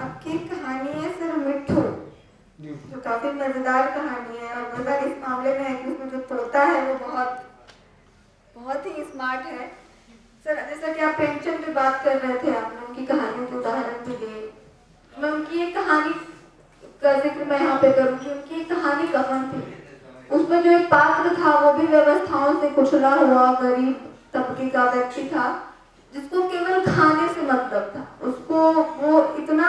आपकी कहानी है सर मिट्ठू, जो काफी मजेदार कहानी है। और मजेदार इस मामले में है कि उसमें जो तोता है वो बहुत ही स्मार्ट है। सर जैसा कि आप प्रेमचंद की बात कर रहे थे, आपने उनकी कहानियों के उदाहरण भी दिए, मैं उनकी एक कहानी का जिक्र मैं यहाँ पे करूँगी। उनकी एक कहानी कवन थी, उसमें जो एक पात्र था वो भी व्यवस्थाओं से कुचला हुआ गरीब तबके का व्यक्ति था, जिसको केवल खाने से मतलब था। उसको वो इतना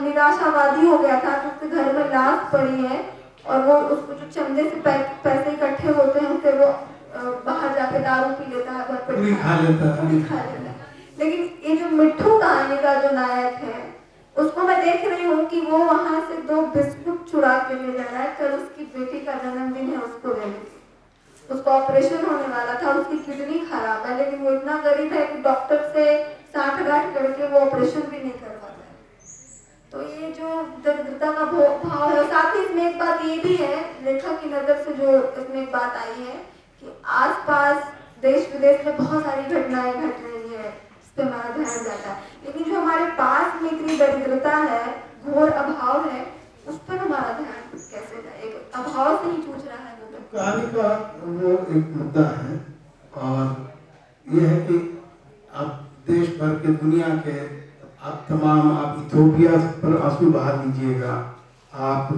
निराशावादी हो गया था कि उसके घर में लाश पड़ी है और वो उसको जो चंदे से पैसे इकट्ठे होते हैं उससे वो बाहर जाके दारू पी लेता है, घर पे खा लेता है। लेकिन ये जो मिट्ठू कहानी का जो नायक है उसको मैं देख रही हूँ कि वो वहां से 2 बिस्कुट चुरा के ले जा रहा है। कल उसकी बेटी का जन्मदिन है, उसको लेने, उसका ऑपरेशन होने वाला था, उसकी किडनी खराब है, लेकिन वो इतना गरीब है कि डॉक्टर से साठ-गांठ करके वो ऑपरेशन भी नहीं करवाता है। तो ये जो दरिद्रता का भाव है। साथ ही इसमें एक बात ये भी है, लेखक की नजर से जो इसमें एक बात आई है कि आसपास देश विदेश में बहुत सारी घटनाएं घट रही है, इस पर हमारा ध्यान जाता है, लेकिन जो हमारे पास में इतनी दरिद्रता है, घोर अभाव है, उस पर हमारा ध्यान कैसे जाएगा। अभाव से ही जूझ रहा है वो। कहानी का वो एक मुद्दा है और ये है कि आप देश भर के दुनिया के आप इथियोपिया पर आंसू बहा दीजिएगा, आप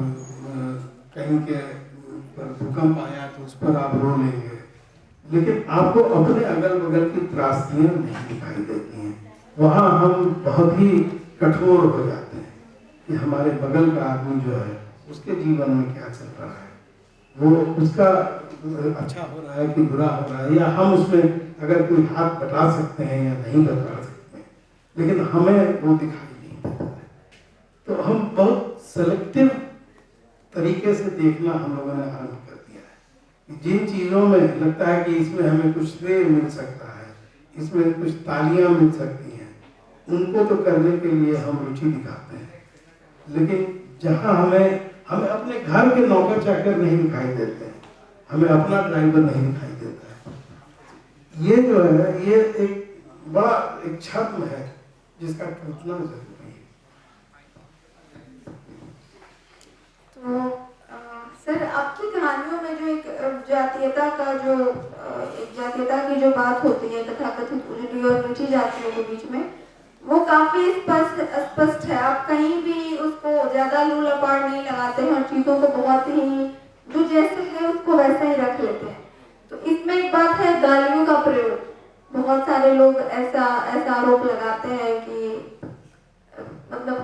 कहीं के पर भूकंप आया तो उस पर आप रो लेंगे, लेकिन आपको अपने अगल बगल की त्रासदियाँ नहीं दिखाई देती हैं। वहाँ हम बहुत ही कठोर हो जाते हैं कि हमारे बगल का आदमी जो है उसके जीवन में क्या चल रहा है, वो उसका अच्छा हो रहा है कि बुरा हो रहा है, या हम उसमें अगर कोई हाथ बटा सकते हैं या नहीं बता सकते हैं। लेकिन हमें वो दिखाई नहीं देता है। तो हम बहुत सेलेक्टिव तरीके से देखना हम लोगों ने आरंभ कर दिया है। जिन चीज़ों में लगता है कि इसमें हमें कुछ श्रेय मिल सकता है, इसमें कुछ तालियां मिल सकती हैं, उनको तो करने के लिए हम रुचि दिखाते हैं। लेकिन जहां हमें अपने घर के नौकर चाकर नहीं दिखाई देते हैं, हमें अपना ड्राइवर नहीं दिखाई देता है। ये जो है ये एक बड़ा एक छद्म है जिसका टूटना जरूरी है। तो सर, आपकी कहानियों में जो एक जातीयता की जो बात होती है, तथाकथित उल्टी और नीची जातियों के बीच में, वो काफी स्पष्ट है। आप कहीं भी उसको ज्यादा लू लपाड़ नहीं लगाते हैं और चीजों को बहुत ही जो जैसे है उसको वैसे ही रख लेते हैं। तो इसमें एक बात है गालियों का प्रयोग। बहुत सारे लोग ऐसा आरोप लगाते हैं कि मतलब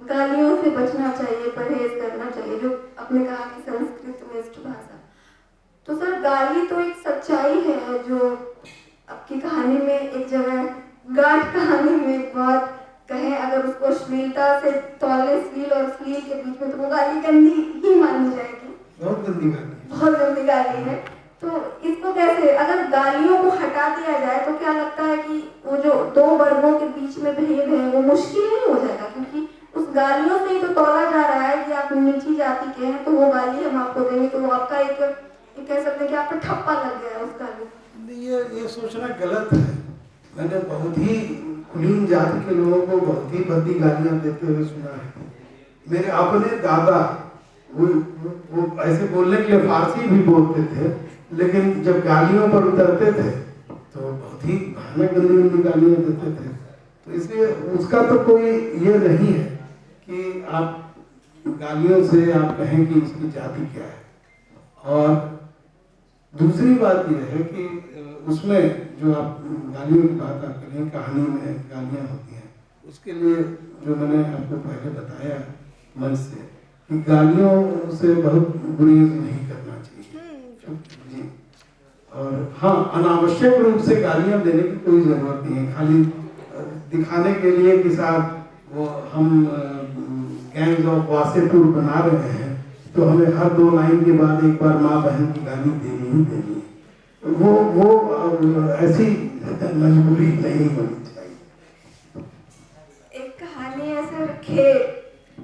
गालियों से बचना चाहिए, परहेज करना चाहिए, जो आपने कहा कि संस्कृत मिष्ट भाषा। तो सर, गाली तो एक सच्चाई है जो आपकी कहानी में एक जगह गाठ कहानी में बहुत कहें, अगर उसको अश्लीलता से तौले, श्लील और श्लील के बीच में, तो वो गाली गंदी ही मानी जाएगी। बहुत गंदी गाली, बहुत गंदी गाली है। तो इसको कैसे, अगर गालियों को हटा दिया जाए तो क्या लगता है कि वो जो दो वर्गों के बीच में भेद है वो मुश्किल नहीं हो जाएगा? क्योंकि उस गालियों से ही तो तोला जा रहा है कि आप नीची जाति के हैं, तो वो गाली हम आपको देंगे, तो वो आपका एक कह सकते हैं कि आपका ठप्पा लग गया है उस गाली। ये सोचना गलत है। मैंने बहुत ही कुलीन जाति के लोगों को बहुत ही भद्दी गालियां देते हुए सुना है। मेरे अपने दादा वो ऐसे बोलने के लिए फारसी भी बोलते थे, लेकिन जब गालियों पर उतरते थे तो बहुत ही भयानक गंदी गंदी गालियां देते थे। तो इसलिए उसका तो कोई ये नहीं है कि आप गालियों से आप कहें कि इसकी जाति क्या है। और दूसरी बात यह है कि उसमें जो आप गालियों की बात आप करें, कहानी में गालियाँ होती हैं, उसके लिए जो मैंने आपको पहले बताया मन से कि गालियों से बहुत गुरेज नहीं करना चाहिए जी। और हाँ, अनावश्यक रूप से गालियाँ देने की कोई ज़रूरत नहीं है। खाली दिखाने के लिए कि साहब वो हम गैंग्स ऑफ वासेपुर बना रहे हैं, तो हमें हर 2 लाइन के बाद एक बार माँ बहन की गाली देनी ही देनी है। वो ऐसी मजबूरी नहीं होनी चाहिए। एक कहानी है सर, खेल।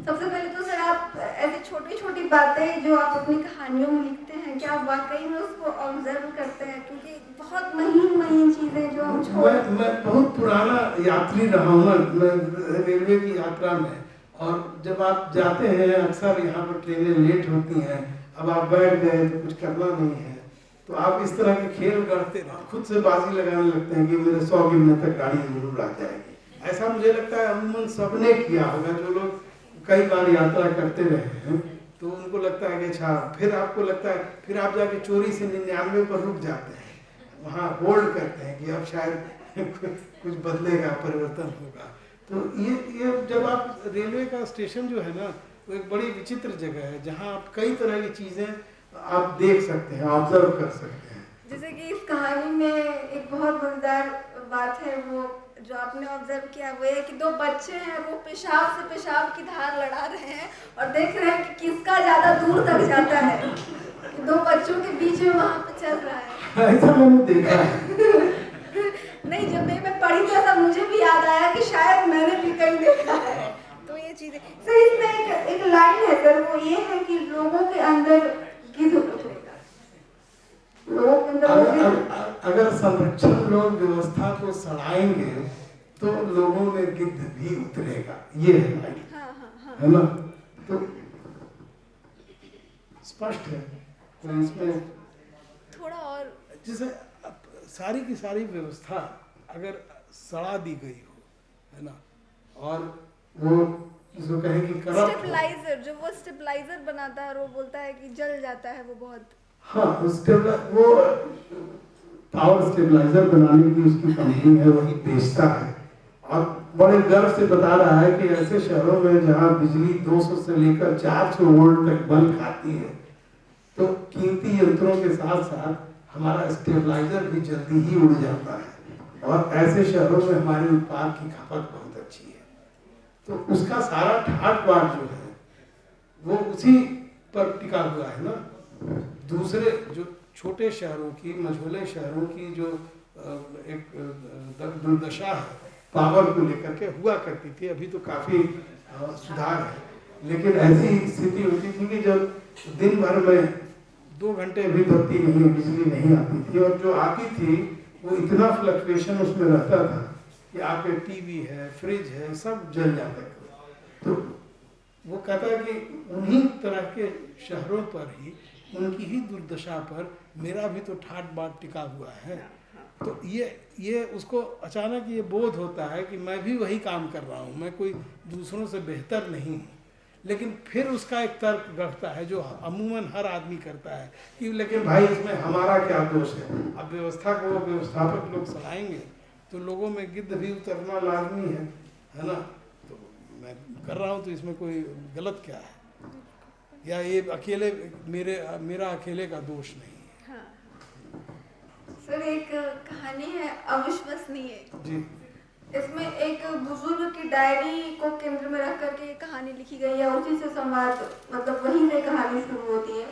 सबसे पहले तो सर, आप ऐसी छोटी छोटी बातें जो आप अपनी कहानियों में लिखते हैं, क्या आप वाकई में उसको ऑब्जर्व करते हैं? क्योंकि बहुत महीन चीजें जो हम मैं बहुत पुराना यात्री रहा हूँ ना, मैं रेलवे की यात्रा में, और जब आप जाते हैं अक्सर यहाँ पर ट्रेनें लेट होती हैं, अब आप बैठ गए तो कुछ करना नहीं है, तो आप इस तरह के खेल करते हैं, खुद से बाजी लगाने लगते हैं कि मेरे 100 गिनने तक गाड़ी जरूर आ जाएगी। ऐसा मुझे लगता है अमूमन सबने किया होगा। जो लोग कई बार यात्रा करते रहे हैं तो उनको लगता है कि अच्छा, फिर आपको लगता है, फिर आप जाके चोरी से 99 पर रुक जाते हैं, वहाँ होल्ड करते हैं कि अब शायद कुछ बदलेगा, परिवर्तन होगा। तो ये जब आप रेलवे का स्टेशन जो है ना, वो एक बड़ी विचित्र जगह है जहाँ आप कई तरह की चीज़ें आप देख सकते हैं, ऑब्जर्व कर सकते हैं। जैसे कि इस कहानी में एक बहुत मजेदार बात है, वो जो आपने ऑब्जर्व किया वो है कि 2 बच्चे हैं, वो पेशाब से पेशाब की धार लड़ा रहे हैं और देख रहे हैं कि किसका ज्यादा दूर तक जाता है। 2 बच्चों के बीच में वहाँ पे चल रहा है। ऐसा मैंने देखा है। नहीं, जब मैं पढ़ी तो ऐसा मुझे भी याद आया कि शायद मैंने भी कहीं देखा है। तो ये चीजें सर, इसमें एक लाइन है सर, वो ये है कि लोगों के अंदर गिद्ध उठेगा। लोगों के अंदर अगर संरक्षण लोग व्यवस्था को सड़ाएंगे तो लोगों में गिद्ध भी उतरेगा, ये है लाइन। हाँ। है ना? तो स्पष्ट है। तो इसमें थोड़ा और जैसे सारी की सारी व्यवस्था अगर सड़ा दी गई हो, है ना, और वो जिसको कहें कि करप्ट, स्टेबलाइजर, जो वो स्टेबलाइजर बनाता है और वो बोलता है कि जल जाता है वो बहुत, हाँ, वो पावर स्टेबलाइजर बनाने की उसकी कंपनी है, वही बेचता है और बड़े गर्व से बता रहा है कि ऐसे शहरों में जहाँ बिजली 200 से लेकर 400 वोल्ट तक बल खाती है, तो कीमती यंत्रों के साथ साथ हमारा स्टेबलाइजर भी जल्दी ही उड़ जाता है। और ऐसे शहरों में हमारे उत्पाद की खपत बहुत अच्छी है, तो उसका सारा ठाट बाट जो है वो उसी पर टिका हुआ है ना। दूसरे जो छोटे शहरों की, मझोले शहरों की जो एक दुर्दशा है पावर को लेकर के हुआ करती थी, अभी तो काफी सुधार है, लेकिन ऐसी स्थिति होती थी कि जब दिन भर में 2 घंटे भी बत्ती नहीं, बिजली नहीं आती थी, और जो आती थी वो इतना फ्लक्चुएशन उसमें रहता था कि आपके टीवी है, फ्रिज है, सब जल जाते थे। तो वो कहता है कि उन्हीं तरह के शहरों पर ही, उनकी ही दुर्दशा पर मेरा भी तो ठाट बाट टिका हुआ है। तो ये उसको अचानक ये बोध होता है कि मैं भी वही काम कर रहा हूँ, मैं कोई दूसरों से बेहतर नहीं हूँ। लेकिन फिर उसका एक तर्क गढ़ता है जो अमूमन हर आदमी करता है कि लेकिन भाई इसमें हमारा क्या दोष है। अब व्यवस्था को व्यवस्थापक लोग चलाएंगे तो लोगों में गिद्ध भी उतरना लाजमी है ना। तो मैं कर रहा हूँ तो इसमें कोई गलत क्या है, या ये अकेले मेरा अकेले का दोष नहीं है। हाँ। सर एक कहानी है अविश्वसनीय जी। इसमें एक बुजुर्ग की डायरी को केंद्र में रख करके ये कहानी लिखी गई है, उसी से संवाद, मतलब वहीं से कहानी शुरू होती है।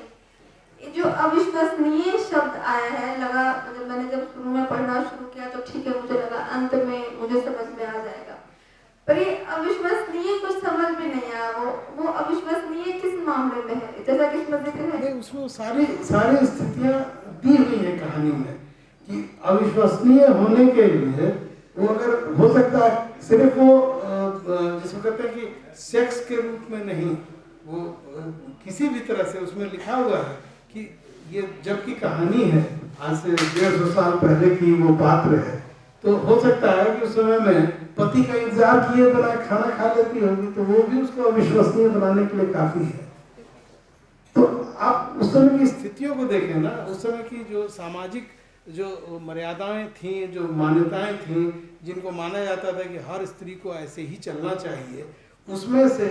ये जो अविश्वसनीय शब्द आया है, लगा मतलब मैंने जब शुरू में पढ़ना शुरू किया तो ठीक है, मुझे लगा अंत में मुझे समझ में आ जाएगा, पर ये अविश्वसनीय कुछ समझ में नहीं आया। वो अविश्वसनीय किस मामले में है, जैसा कि इसमें जिक्र है उसमें सारी स्थितियां दी हुई है कहानी में कि अविश्वसनीय होने के लिए वो अगर हो सकता है सिर्फ वो जिसको कहते हैं कि सेक्स के रूप में नहीं, वो किसी भी तरह से उसमें लिखा हुआ है कि ये जबकि कहानी है आज से 150 साल पहले की वो पात्र है, तो हो सकता है कि उस समय में पति का इंतजार किए बिना खाना खा लेती होगी, तो वो भी उसको अविश्वसनीय बनाने के लिए काफी है। तो आप उस समय की स्थितियों को देखें ना, उस समय की जो सामाजिक जो मर्यादाएं थीं, जो मान्यताएं थीं, जिनको माना जाता था कि हर स्त्री को ऐसे ही चलना चाहिए, उसमें से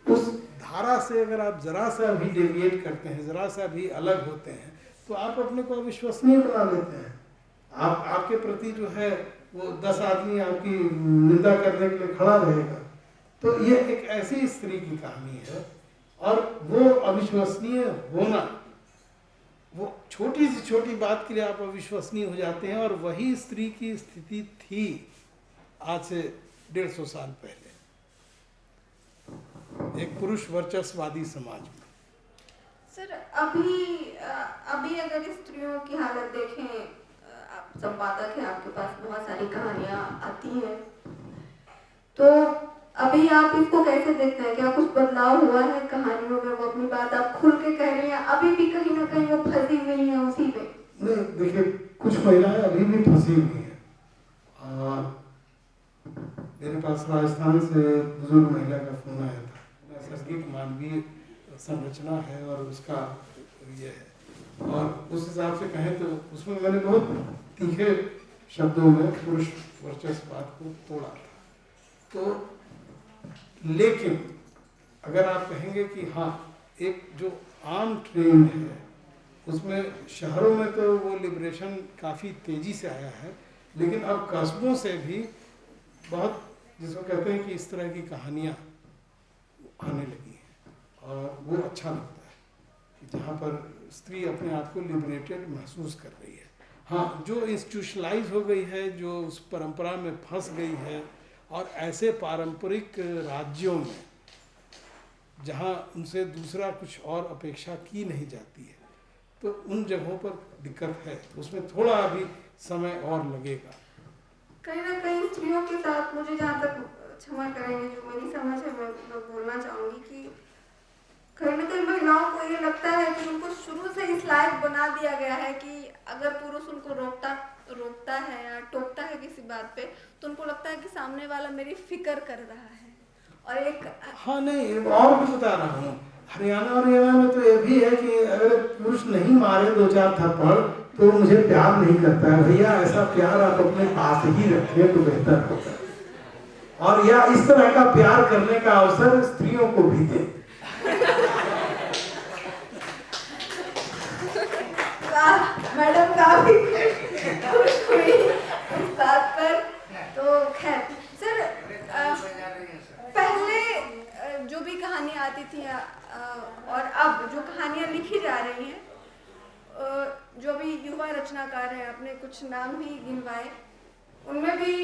उस धारा से अगर आप जरा सा भी डेविएट करते हैं, जरा सा भी अलग होते हैं, तो आप अपने को अविश्वसनीय बना लेते हैं। आपके प्रति जो है वो 10 आदमी आपकी निंदा करने के लिए खड़ा रहेगा। तो ये एक ऐसी स्त्री की कहानी है, और वो अविश्वसनीय होना, वो छोटी से छोटी बात के लिए आप अविश्वसनीय हो जाते हैं, और वही स्त्री की स्थिति थी आज से 150 साल पहले एक पुरुष वर्चस्ववादी समाज में। सर अभी अगर स्त्रियों की हालत देखें, आप संपादक हैं, आपके पास बहुत सारी कहानियां आती हैं, तो अभी आप इसको कैसे देखते हैं? क्या कुछ बदलाव हुआ है कहानियों में? वो अपनी बात आप खुल के कह रही हैं, अभी भी कहीं ना कहीं वो फंसी हुई हैं उसी पे? नहीं, देखिए कुछ महिलाएं अभी भी फंसी हुई हैं। मेरे पास राजस्थान से बुजुर्ग महिला का फोन आया था, नैसर्गिक मानवीय संरचना है और उसका ये है, और उस हिसाब से कहें तो उसमें मैंने बहुत तीखे शब्दों में पुरुष वर्चस्ववाद को तोड़ा था। तो लेकिन अगर आप कहेंगे कि हाँ, एक जो आम ट्रेंड है उसमें शहरों में तो वो लिबरेशन काफ़ी तेज़ी से आया है, लेकिन अब कस्बों से भी बहुत, जिसको कहते हैं कि इस तरह की कहानियाँ आने लगी हैं, और वो अच्छा लगता है कि जहाँ पर स्त्री अपने आप को लिबरेटेड महसूस कर रही है। हाँ, जो इंस्टीट्यूशनलाइज हो गई है, जो उस परंपरा में फंस गई है, और ऐसे पारंपरिक राज्यों में जहाँ उनसे दूसरा कुछ और अपेक्षा की नहीं जाती है, तो उन जगहों पर दिक्कत है, उसमें थोड़ा अभी समय और लगेगा। कहीं ना कहीं स्त्रियों के साथ, मुझे जहाँ तक, क्षमा करेंगे, जो मेरी समझ है मैं बोलना चाहूँगी कि कहीं ना कहीं महिलाओं को ये लगता है कि उनको शुरू से इस लायक बना दिया गया है कि अगर पुरुष उनको रोकता है या टोकता है किसी बात पे, तो उनको लगता है कि सामने वाला मेरी फिक्र कर रहा है। और एक हाँ, नहीं, और भी बता रहा हूँ, हरियाणा में तो ये भी है कि अगर पुरुष नहीं मारे 2-4 थप्पड़ तो मुझे प्यार नहीं करता है। भैया, ऐसा प्यार आप अपने पास ही रखें तो बेहतर होता है, और या इस तरह का प्यार करने का अवसर स्त्रियों को भी दें। मैडम काफी खुश हुई इस बात पर आती थी और अब जो कहानियाँ लिखी जा रही हैं, जो भी युवा रचनाकार हैं, आपने कुछ नाम भी गिनवाए, उनमें भी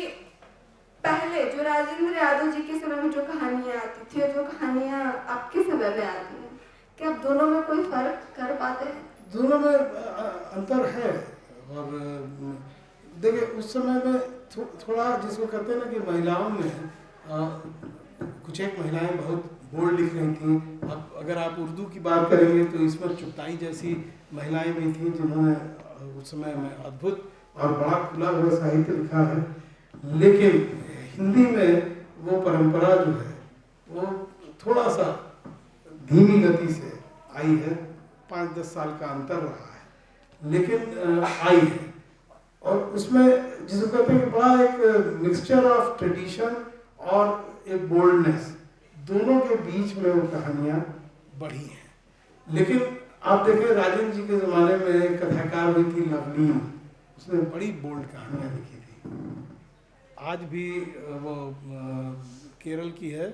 पहले जो राजेंद्र यादव जी के समय में जो कहानियाँ आती थी और जो कहानियाँ आपके समय में आती हैं, क्या आप दोनों में कोई फर्क कर पाते हैं? दोनों में अंतर है। और देखिए उस समय में थोड़ा जिसको कहते हैं ना कि महिलाओं में कुछ एक महिलाएं बहुत बोल्ड लिख रही थी। अब अगर आप उर्दू की बात करेंगे तो इसमें चुगताई जैसी महिलाएं भी थीं जिन्होंने उस समय में अद्भुत और बड़ा खुला हुआ साहित्य लिखा है। लेकिन हिंदी में वो परंपरा जो है वो थोड़ा सा धीमी गति से आई है, 5-10 साल का अंतर रहा है, लेकिन आई है। और उसमें जिसको कहते हैं कि बड़ा एक मिक्सचर ऑफ ट्रेडिशन और एक बोल्डनेस, दोनों के बीच में वो कहानियाँ बढ़ी हैं। लेकिन आप देखिए राजेंद्र जी के ज़माने में एक कथाकार हुई थी लवलीन, उसने बड़ी बोल्ड कहानियाँ लिखी थी। आज भी वो केरल की है,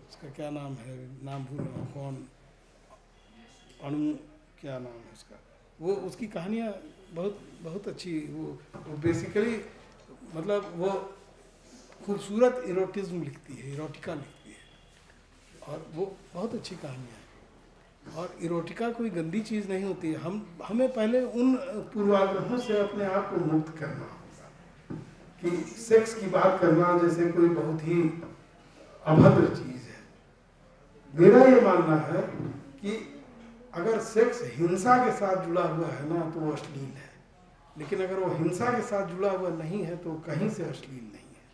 उसका क्या नाम है, नाम भूल रहा हूँ, कौन, अणु क्या नाम है उसका, वो उसकी कहानियाँ बहुत बहुत अच्छी, वो बेसिकली मतलब वो खूबसूरत इरोटिज्म लिखती है, इरोटिका लिखती है, और वो बहुत अच्छी कहानियाँ है। और इरोटिका कोई गंदी चीज़ नहीं होती है। हमें पहले उन पूर्वाग्रहों से अपने आप को मुक्त करना होगा कि सेक्स की बात करना जैसे कोई बहुत ही अभद्र चीज़ है। मेरा ये मानना है कि अगर सेक्स हिंसा के साथ जुड़ा हुआ है ना तो वो अश्लील है, लेकिन अगर वो हिंसा के साथ जुड़ा हुआ नहीं है तो कहीं से अश्लील नहीं है।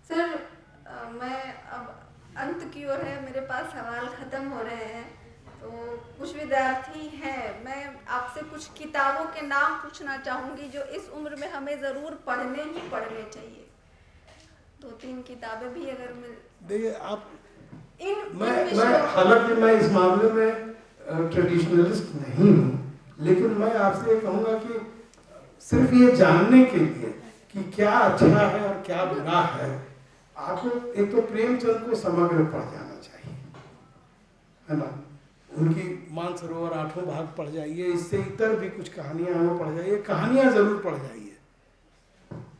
सर, मैं अब अंत की ओर है, मेरे पास सवाल ख़त्म हो रहे हैं, तो कुछ विद्यार्थी हैं, मैं आपसे कुछ किताबों के नाम पूछना चाहूँगी जो इस उम्र में हमें ज़रूर पढ़ने ही पढ़ने चाहिए। 2-3 किताबें भी अगर मिल। देखिए आप हालांकि मैं इस मामले में ट्रेडिशनलिस्ट नहीं हूँ, लेकिन मैं आपसे ये कहूँगा कि सिर्फ ये जानने के लिए कि क्या अच्छा है और क्या बुरा है, आपको एक तो प्रेमचंद को समग्र पढ़ जाना चाहिए, है ना। उनकी मानसरोवर 8वां भाग पढ़ जाइए, इससे इतर भी कुछ कहानियाँ हैं वो पढ़ जाइए, कहानियाँ ज़रूर पढ़ जाइए।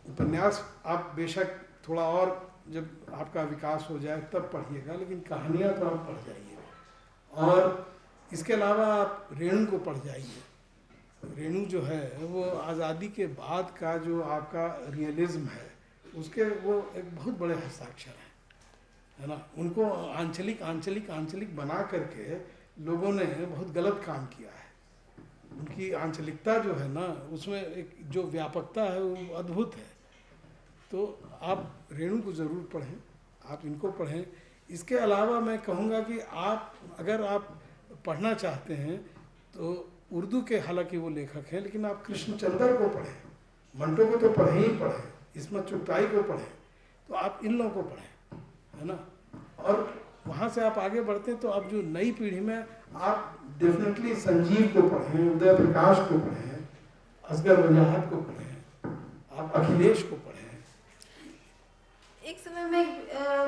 उपन्यास आप बेशक थोड़ा और जब आपका विकास हो जाए तब पढ़िएगा, लेकिन कहानियाँ तो आप पढ़ जाइए। और इसके अलावा आप रेणु को पढ़ जाइए। रेणु जो है वो आज़ादी के बाद का जो आपका रियलिज्म है उसके वो एक बहुत बड़े हस्ताक्षर हैं, है ना। उनको आंचलिक बना करके लोगों ने बहुत गलत काम किया है। उनकी आंचलिकता जो है ना उसमें एक जो व्यापकता है वो अद्भुत है। तो आप रेणु को ज़रूर पढ़ें, आप इनको पढ़ें। इसके अलावा मैं कहूँगा कि अगर आप पढ़ना चाहते हैं तो उर्दू के, हालांकि वो लेखक हैं, लेकिन आप कृष्णचंद्र को पढ़ें, मंटो को तो पढ़ें ही पढ़ें, इस्मत चुगताई को पढ़ें, तो आप इन लोगों को पढ़ें, है ना। और वहाँ से आप आगे बढ़ते हैं तो आप जो नई पीढ़ी में आप डेफिनेटली संजीव को पढ़ें, उदय प्रकाश को पढ़ें, असगर वजाहत को पढ़ें, आप अखिलेश को पढ़ें। एक समय में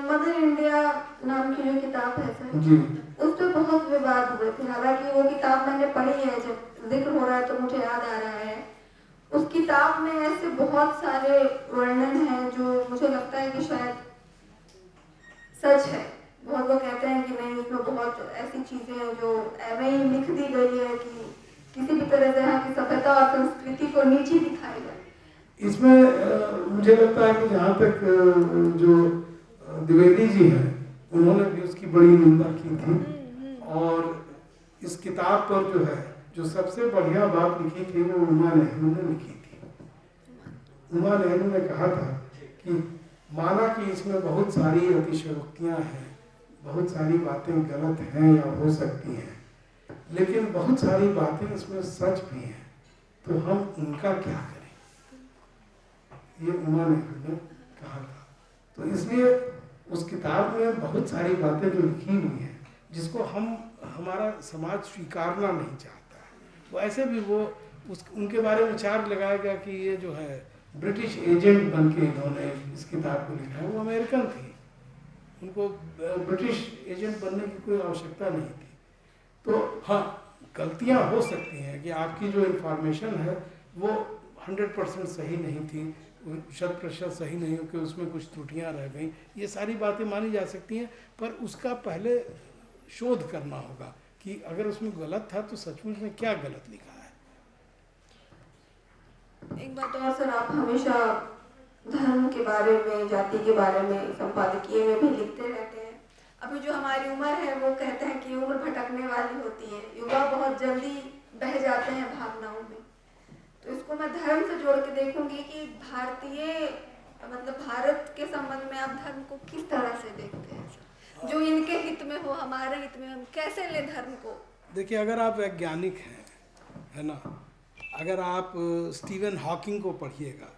मदर इंडिया नाम की जो किताब है सर जी, उस पर बहुत विवाद हुए थे। हालांकि वो किताब मैंने पढ़ी है, जब जिक्र हो रहा है तो मुझे याद आ रहा है। उस किताब में ऐसे बहुत सारे वर्णन हैं जो मुझे लगता है कि शायद सच है। बहुत लोग कहते हैं कि नहीं, उसमें बहुत ऐसी चीज़ें हैं जो ऐसे ही लिख दी गई है कि किसी भी तरह से यहाँ की सभ्यता और संस्कृति को नीची दिखाई जाए। इसमें मुझे लगता है कि जहाँ तक जो द्विवेदी जी हैं उन्होंने भी उसकी बड़ी निंदा की थी। और इस किताब पर जो है जो सबसे बढ़िया बात लिखी थी वो उमा नेहरू ने लिखी थी। उमा नेहरू ने कहा था कि माना कि इसमें बहुत सारी अतिशयोक्तियाँ हैं, बहुत सारी बातें गलत हैं या हो सकती हैं, लेकिन बहुत सारी बातें इसमें सच भी हैं, तो हम उनका क्या करें, ये उमा नेहरू ने कहा था। तो इसलिए उस किताब में बहुत सारी बातें जो लिखी हुई हैं जिसको हमारा समाज स्वीकारना नहीं चाहता है, तो ऐसे भी वो उनके बारे में चार्ज लगाया गया कि ये जो है ब्रिटिश एजेंट बन के इन्होंने इस किताब को लिखा है। वो अमेरिकन थी, उनको ब्रिटिश एजेंट बनने की कोई आवश्यकता नहीं थी। तो हाँ, गलतियाँ हो सकती हैं कि आपकी जो इन्फॉर्मेशन है वो 100% सही नहीं थी, 100% सही नहीं हो कि उसमें कुछ त्रुटियाँ रह गई, ये सारी बातें मानी जा सकती हैं, पर उसका पहले शोध करना होगा कि अगर उसमें गलत था तो सचमुच में क्या गलत लिखा है। एक बात और सर, आप हमेशा धर्म के बारे में, जाति के बारे में संपादकीय में भी लिखते रहते हैं। अभी जो हमारी उम्र है वो कहते हैं कि उम्र भटकने वाली होती है, युवा बहुत जल्दी बह जाते हैं भावनाओं में। तो इसको मैं धर्म से जोड़ के देखूंगी कि भारतीय मतलब भारत के संबंध में आप धर्म को किस तरह से देखते हैं, जो इनके हित में हो, हमारे हित में, हम कैसे ले धर्म को। देखिए, अगर आप वैज्ञानिक हैं, है ना, अगर आप स्टीवन हॉकिंग को पढ़िएगा,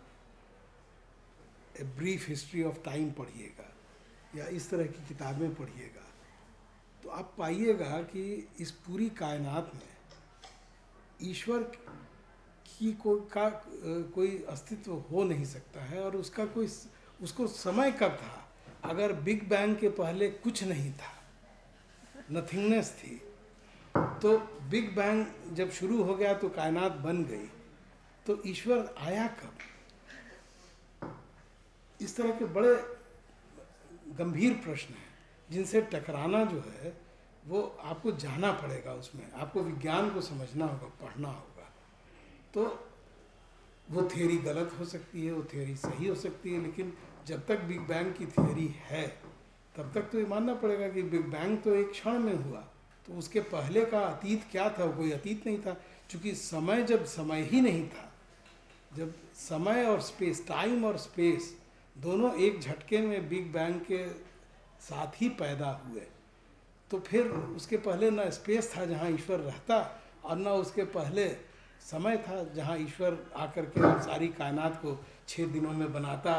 a brief history of time पढ़िएगा, या इस तरह की किताबें पढ़िएगा, तो आप पाइएगा कि इस पूरी कायनात में ईश्वर की कोई अस्तित्व हो नहीं सकता है, और उसको समय कब था। अगर बिग बैंग के पहले कुछ नहीं था, नथिंगनेस थी, तो बिग बैंग जब शुरू हो गया तो कायनात बन गई, तो ईश्वर आया कब। इस तरह के बड़े गंभीर प्रश्न हैं जिनसे टकराना जो है वो आपको जाना पड़ेगा, उसमें आपको विज्ञान को समझना होगा, पढ़ना होगा। तो वो थ्योरी गलत हो सकती है, वो थ्योरी सही हो सकती है, लेकिन जब तक बिग बैंग की थ्योरी है तब तक तो ये मानना पड़ेगा कि बिग बैंग तो एक क्षण में हुआ, तो उसके पहले का अतीत क्या था, कोई अतीत नहीं था। क्योंकि समय जब समय ही नहीं था, जब समय और स्पेस, टाइम और स्पेस दोनों एक झटके में बिग बैंग के साथ ही पैदा हुए, तो फिर उसके पहले ना स्पेस था जहाँ ईश्वर रहता, और ना उसके पहले समय था जहाँ ईश्वर आकर के सारी कायनात को 6 दिनों में बनाता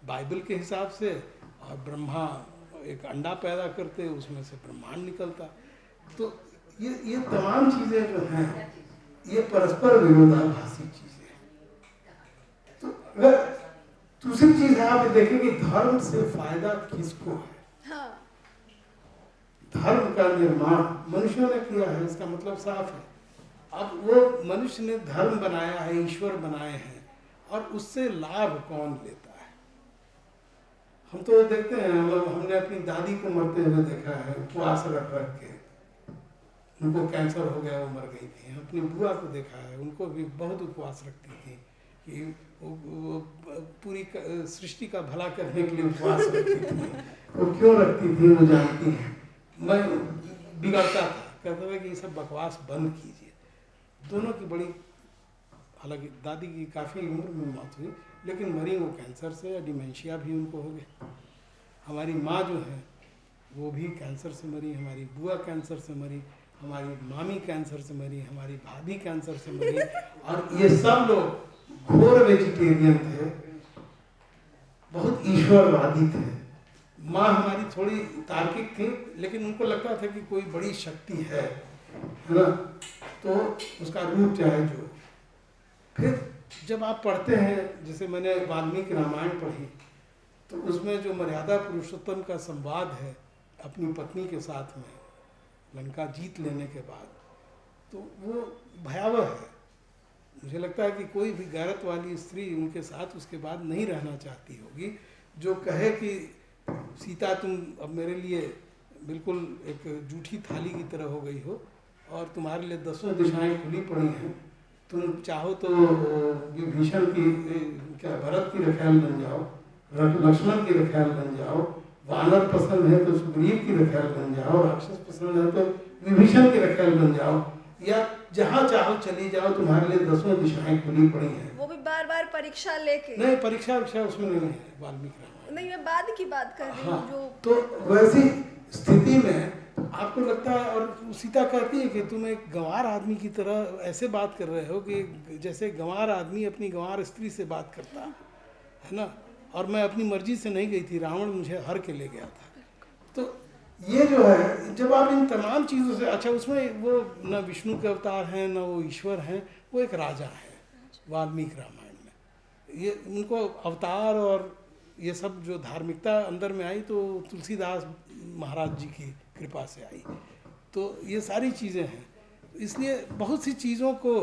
बाइबल के हिसाब से, और ब्रह्मा एक अंडा पैदा करते, उसमें से ब्रह्मांड निकलता। तो ये तमाम चीज़ें जो हैं ये परस्पर विरोधाभासी चीज़ें हैं। तो अगर दूसरी चीज़ है, आप देखें कि धर्म से फायदा किसको है। हाँ। धर्म का निर्माण मनुष्यों ने किया है, इसका मतलब साफ है। अब वो मनुष्य ने धर्म बनाया है, ईश्वर बनाए हैं, और उससे लाभ कौन लेता है। हम तो देखते हैं, हमने अपनी दादी को मरते हुए देखा है, उपवास रख रख के, उनको कैंसर हो गया, वो मर गई थी। अपनी बुआ को देखा है, उनको भी बहुत उपवास रखती थी कि वो पूरी सृष्टि का भला करने के लिए उपवास रखती थी। वो क्यों रखती थी वो जानती हैं। मैं बिगड़ता था, कहता था कि ये सब बकवास बंद कीजिए। दोनों की बड़ी, हालांकि दादी की काफ़ी उम्र में मौत हुई, लेकिन मरी वो कैंसर से, डिमेंशिया भी उनको हो गया। हमारी माँ जो है वो भी कैंसर से मरी, हमारी बुआ कैंसर से मरी, हमारी मामी कैंसर से मरी, हमारी भाभी कैंसर से मरी, और ये सब लोग घोर वेजिटेरियन थे, बहुत ईश्वरवादी थे। माँ हमारी थोड़ी तार्किक थी, लेकिन उनको लगता था कि कोई बड़ी शक्ति है ना, तो उसका रूप चाहे जो। फिर जब आप पढ़ते हैं, जैसे मैंने वाल्मीकि रामायण पढ़ी, तो उसमें जो मर्यादा पुरुषोत्तम का संवाद है अपनी पत्नी के साथ में लंका जीत लेने के बाद, तो वो भयावह है। मुझे लगता है कि कोई भी गैरत वाली स्त्री उनके साथ उसके बाद नहीं रहना चाहती होगी, जो कहे कि सीता तुम अब मेरे लिए बिल्कुल एक जूठी थाली की तरह हो गई हो, और तुम्हारे लिए 10 दिशाएं खुली पड़ी हैं, तुम चाहो तो विभीषण की, क्या भरत की रखैल बन जाओ, लक्ष्मण की रखैल बन जाओ, वानर पसंद है तो सुग्रीव की रखैल बन जाओ, राक्षस पसंद है तो विभीषण की रखैल बन जाओ, या जहाँ चाहो चली जाओ, तुम्हारे लिए 10 दिशाएं खुली पड़ी हैं। वो भी बार बार परीक्षा लेके। नहीं, परीक्षा उसमें नहीं है वाल्मीकि रामायण। नहीं, मैं बाद की बात कर रही हूँ। हाँ, जो तो वैसी स्थिति में आपको लगता है, और सीता कहती है कि तुम एक गंवार आदमी की तरह ऐसे बात कर रहे हो कि जैसे गंवार आदमी अपनी गंवार स्त्री से बात करता है ना, और मैं अपनी मर्जी से नहीं गई थी, रावण मुझे हर के ले गया था। तो ये जो है, जब आप इन तमाम चीज़ों से, अच्छा उसमें वो न विष्णु के अवतार हैं, न वो ईश्वर हैं, वो एक राजा है वाल्मीकि रामायण में। ये उनको अवतार और ये सब जो धार्मिकता अंदर में आई तो तुलसीदास महाराज जी की कृपा से आई। तो ये सारी चीज़ें हैं, इसलिए बहुत सी चीज़ों को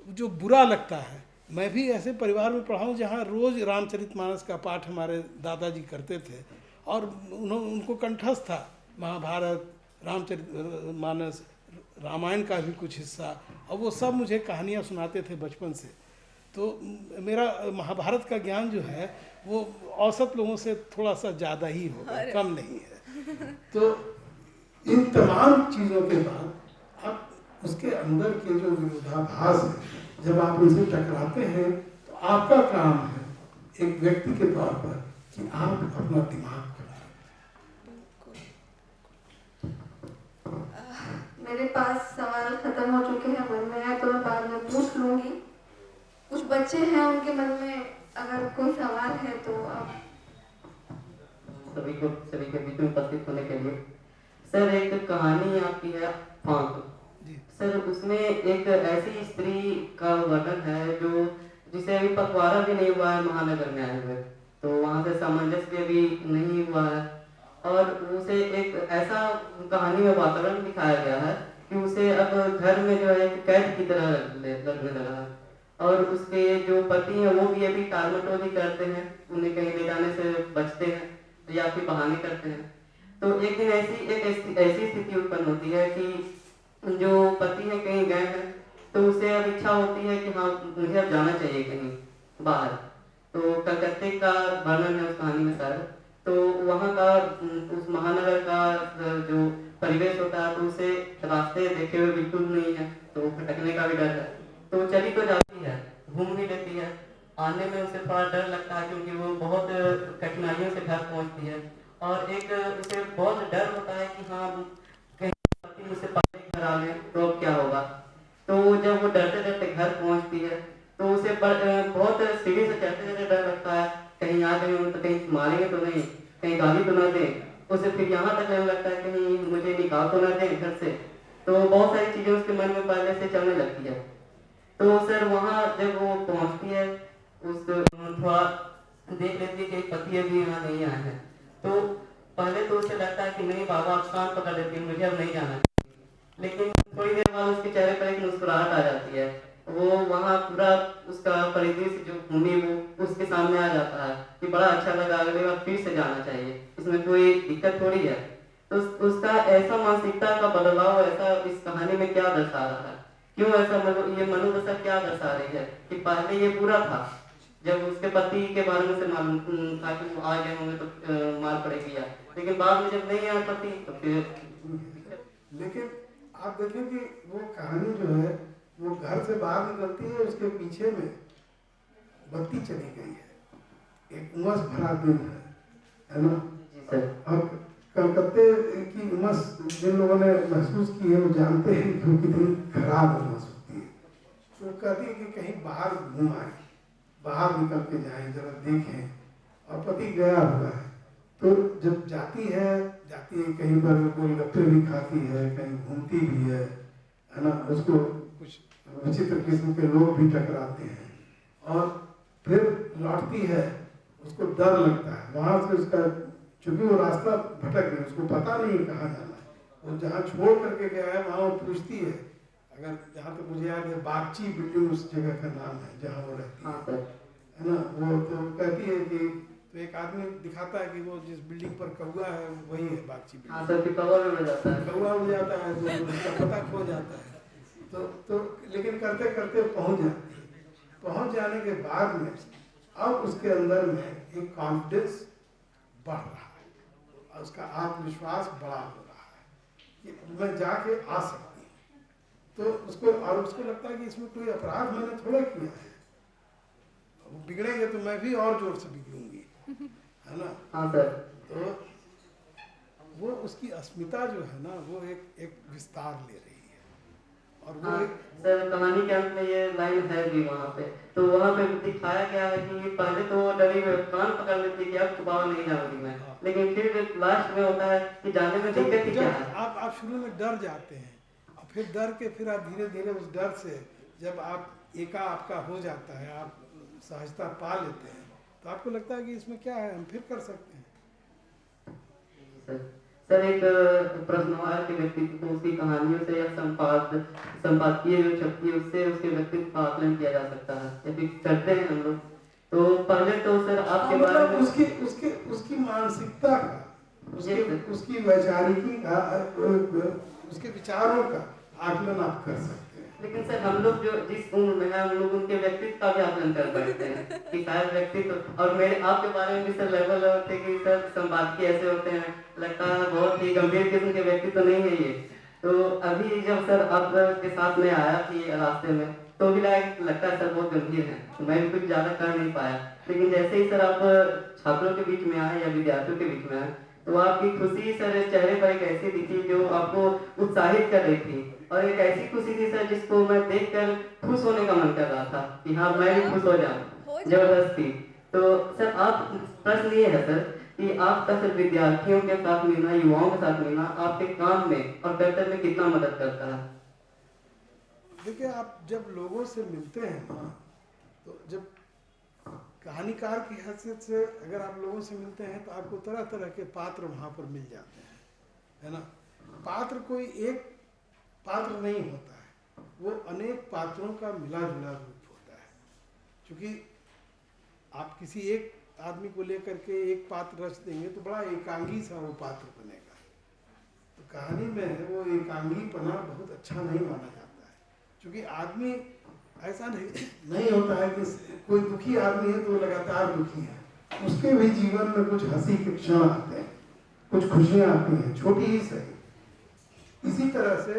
जो बुरा लगता है, मैं भी ऐसे परिवार में पढ़ा हूँ जहाँ रोज़ रामचरितमानस का पाठ हमारे दादाजी करते थे और उनको कंठस्थ था महाभारत, रामचरितमानस, रामायण का भी कुछ हिस्सा, और वो सब मुझे कहानियाँ सुनाते थे बचपन से। तो मेरा महाभारत का ज्ञान जो है वो औसत लोगों से थोड़ा सा ज़्यादा ही होगा, कम नहीं है। तो इन तमाम चीज़ों के बाद आप उसके अंदर के जो विरोधाभास है, जब आप उनसे टकराते हैं तो आपका काम है एक व्यक्ति के तौर पर कि आप अपना दिमाग खुलाएं। मेरे पास सवाल खत्म हो चुके हैं, मन में है तो मैं बाद में पूछ लूंगी। कुछ बच्चे हैं, उनके मन में अगर कोई सवाल है तो आप। सभी के बीच में उपस्थित होने के लिए। सर, एक कहानी आपकी है फांक। सर, उसमें एक ऐसी स्त्री का वर्णन है जो जिसे अभी पखवाड़ा भी नहीं हुआ है महानगर में आए हुए, तो वहाँ से सामंजस्य भी नहीं हुआ है, और उसे एक ऐसा कहानी में वातावरण दिखाया गया है कि उसे अब घर में जो है एक कैद की तरह लगने लगा है, और उसके जो पति हैं वो भी अभी टालमटोल करते हैं, उन्हें कहीं ले जाने से बचते हैं या फिर बहाने करते हैं। तो एक दिन ऐसी स्थिति उत्पन्न होती है कि जो पति है कहीं गए हैं, तो उसे अब इच्छा होती है कि हाँ मुझे अब जाना चाहिए कहीं बाहर। तो कलकत्ते का वर्णन है उस कहानी में सर। तो वहाँ का उस महानगर का जो परिवेश होता है तो उसे रास्ते देखे हुए बिल्कुल नहीं है, तो भटकने का भी डर है। तो चली तो जाती है, घूम भी लेती है, आने में उसे थोड़ा डर लगता है क्योंकि वो बहुत कठिनाइयों से घर पहुँचती है, और एक उसे बहुत डर होता है कि हाँ कहीं पति मुझसे पहले घर आ गए तो अब क्या होगा। तो जब वो डरते डरते घर पहुँचती है तो उसे बहुत सीढ़ी से चढ़ते चढ़ते डर लगता है, कहीं आ गए तो कहीं मारेंगे तो नहीं, कहीं गाली तो ना दें। उसे फिर यहाँ तक लगने लगता है कहीं मुझे निकाल तो ना दें घर से। तो बहुत सारी चीज़ें उसके मन में पहले से चलने लगती है। तो सर वहाँ जब वो पहुँचती है, उस थोड़ा देख लेती है कि पति अभी यहाँ नहीं आए हैं, तो पहले तो उसे लगता है कि नहीं बाबा आप कान पकड़ लेती है, मुझे अब नहीं जाना। लेकिन थोड़ी देर बाद उसके चेहरे पर एक मुस्कुराहट आ जाती है, वो वहाँ पूरा उसका परिदृश्य जो भूमि वो उसके सामने आ जाता है कि बड़ा अच्छा लगा, अगले बार फिर से जाना चाहिए, इसमें कोई दिक्कत थोड़ी है। तो उसका ऐसा मानसिकता का बदलाव ऐसा इस कहानी में क्या दर्शा रहा है, क्यों ऐसा ये मनोदशा क्या दर्शा रही है कि पहले ये पूरा था, जब उसके पति के बारे में से मालूम था कि वो आ गए होंगे तो मार पड़ेगी या, लेकिन बाद में जब नहीं आया पति तो फिर। लेकिन आप देखिए कि वो कहानी जो है वो घर से बाहर निकलती है, उसके पीछे में बत्ती चली गई है, एक उमस भरा दिन है ना। और कलकत्ते की उमस जिन लोगों ने महसूस की है वो जानते हैं कि कितनी खराब उमस होती है। तो कहती है कि कहीं बाहर घूम आए, बाहर निकल के जाएं, जरा देखें। और पति गया हुआ है, तो जब जाती है कहीं पर गोलगप्पे भी खाती है, कहीं घूमती भी है ना। उसको कुछ विचित्र किस्म के लोग भी टकराते हैं, और फिर लौटती है, उसको डर लगता है वहाँ से। उसका चूंकि वो रास्ता भटक गया, उसको पता नहीं कहाँ जाना है। वो जहाँ छोड़ करके गया है वहाँ वो पूछती है, अगर जहाँ तक मुझे याद है बागची बिल्डिंग उस जगह का नाम है जहाँ वो रहती है ना। वो तो कहती है कि तो एक आदमी दिखाता है कि वो जिस बिल्डिंग पर कौआ है वही है बागची बिल्डिंग। कौआ उड़ जाता है तो उसका पता खो जाता है। तो लेकिन करते करते पहुंच जाती है। पहुंच जाने के बाद में अब उसके अंदर में एक कॉन्फिडेंस बढ़ रहा है, उसका आत्मविश्वास बड़ा हो रहा है कि मैं जाके आ सकती हूँ। तो उसको लगता है कि इसमें कोई अपराध मैंने थोड़ा किया है, वो बिगड़ेंगे तो मैं भी और जोर से बिगड़ूंगी, है ना। हाँ सर। तो वो उसकी अस्मिता जो है ना वो एक विस्तार ले रही है। और वो हाँ, सर कहानी के अंत में ये लाइन है भी वहाँ पे, तो वहाँ पे दिखाया गया है कि पहले तो वो डरी हुई कान पकड़ लेती कि अब छुपावा नहीं जाऊंगी मैं। हाँ। लेकिन फिर लास्ट में होता है कि जाने में दिक्कत ही क्या है। आप शुरू में डर जाते हैं, और फिर डर के फिर आप धीरे धीरे उस डर से जब आप आपका हो जाता है, आप सहजता पा लेते हैं, तो आपको लगता है कि इसमें क्या है, हम फिर कर सकते हैं। सर एक प्रश्न हुआ है कि व्यक्तित्व को उसकी कहानियों से या संपादकीय जो छपती है उससे उसके व्यक्तित्व का आकलन किया जा सकता है, या फिर करते हैं हम लोग। तो पहले तो सर आपके बारे मतलब में उसकी मानसिकता का, उसकी वैचारिकी का, उसके विचारों का आकलन आप कर सकते हैं। लेकिन सर हम लोग जो जिस उम्र में है हम लोग उनके व्यक्तित्व का भी आकलन कर बैठते हैं कि शायद व्यक्तित्व, और मेरे आपके बारे में भी सर लगभग होते कि सर संपादकीय ऐसे होते हैं, लगता है बहुत ही गंभीर किस्म के व्यक्तित्व तो नहीं है ये। तो अभी जब सर आपके साथ में आया थी रास्ते में तो भी लगता है सर बहुत गंभीर है, तो मैं भी कुछ ज्यादा कर नहीं पाया। लेकिन जैसे ही सर आप छात्रों के बीच में आए या विद्यार्थियों के बीच में आए तो आपकी खुशी सर चेहरे पर एक ऐसी दिखी जो आपको उत्साहित कर रही थी, और एक ऐसी खुशी थी सर जिसको मैं देखकर खुश होने का मन कर रहा था कि हाँ मैं भी खुश हो जाऊं, जबरदस्ती। तो सर आप प्रश्न ये है सर कि आपका सर विद्यार्थियों के साथ मिलना, युवाओं के साथ मिलना आपके काम में और कर्तव्य में कितना मदद करता है? देखिए, आप जब लोगों से मिलते हैं ना, तो जब कहानीकार की हैसियत से अगर आप लोगों से मिलते हैं तो आपको तरह तरह के पात्र वहाँ पर मिल जाते हैं, है ना। पात्र कोई एक पात्र नहीं होता है, वो अनेक पात्रों का मिला जुला रूप होता है। क्योंकि आप किसी एक आदमी को लेकर के एक पात्र रच देंगे तो बड़ा एकांगी सा वो पात्र बनेगा। तो कहानी में वो एकांगीपना बहुत अच्छा नहीं माना जाता है, क्योंकि आदमी ऐसा नहीं होता है कि कोई दुखी आदमी है तो लगातार दुखी है, उसके भी जीवन में कुछ हंसी के क्षण आते हैं, कुछ खुशियाँ आती हैं, छोटी ही सही। इसी तरह से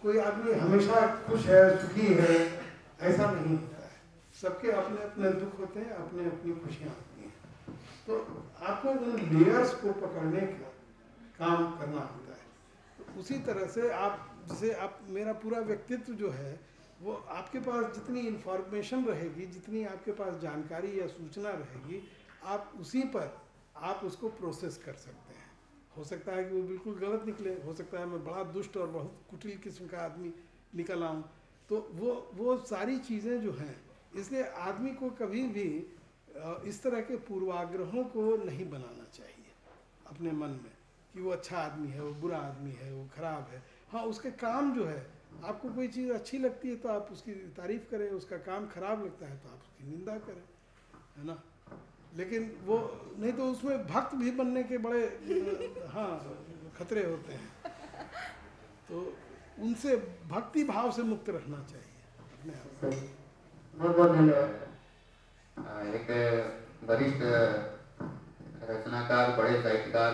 कोई आदमी हमेशा खुश है, सुखी है, ऐसा नहीं होता है। सबके अपने अपने दुख होते हैं, अपने अपनी खुशियाँ होती हैं। तो आपको उन लेयर्स को पकड़ने का काम करना होता है। तो उसी तरह से आप जैसे आप मेरा पूरा व्यक्तित्व जो है वो आपके पास जितनी इन्फॉर्मेशन रहेगी, जितनी आपके पास जानकारी या सूचना रहेगी, आप उसी पर आप उसको प्रोसेस कर सकते हैं। हो सकता है कि वो बिल्कुल गलत निकले, हो सकता है मैं बड़ा दुष्ट और बहुत कुटिल किस्म का आदमी निकल आऊँ। तो वो सारी चीज़ें जो हैं, इसलिए आदमी को कभी भी इस तरह के पूर्वाग्रहों को नहीं बनाना चाहिए अपने मन में कि वो अच्छा आदमी है, वो बुरा आदमी है, वो खराब है। हाँ, उसके काम जो है, आपको कोई चीज़ अच्छी लगती है तो आप उसकी तारीफ़ करें, उसका काम खराब लगता है तो आप उसकी निंदा करें, है ना। लेकिन वो नहीं तो उसमें भक्त भी बनने के बड़े हाँ खतरे होते हैं। तो उनसे भक्ति भाव से मुक्त रहना चाहिए अपने आप को। बहुत बहुत धन्यवाद। एक वरिष्ठ रचनाकार, बड़े साहित्यकार,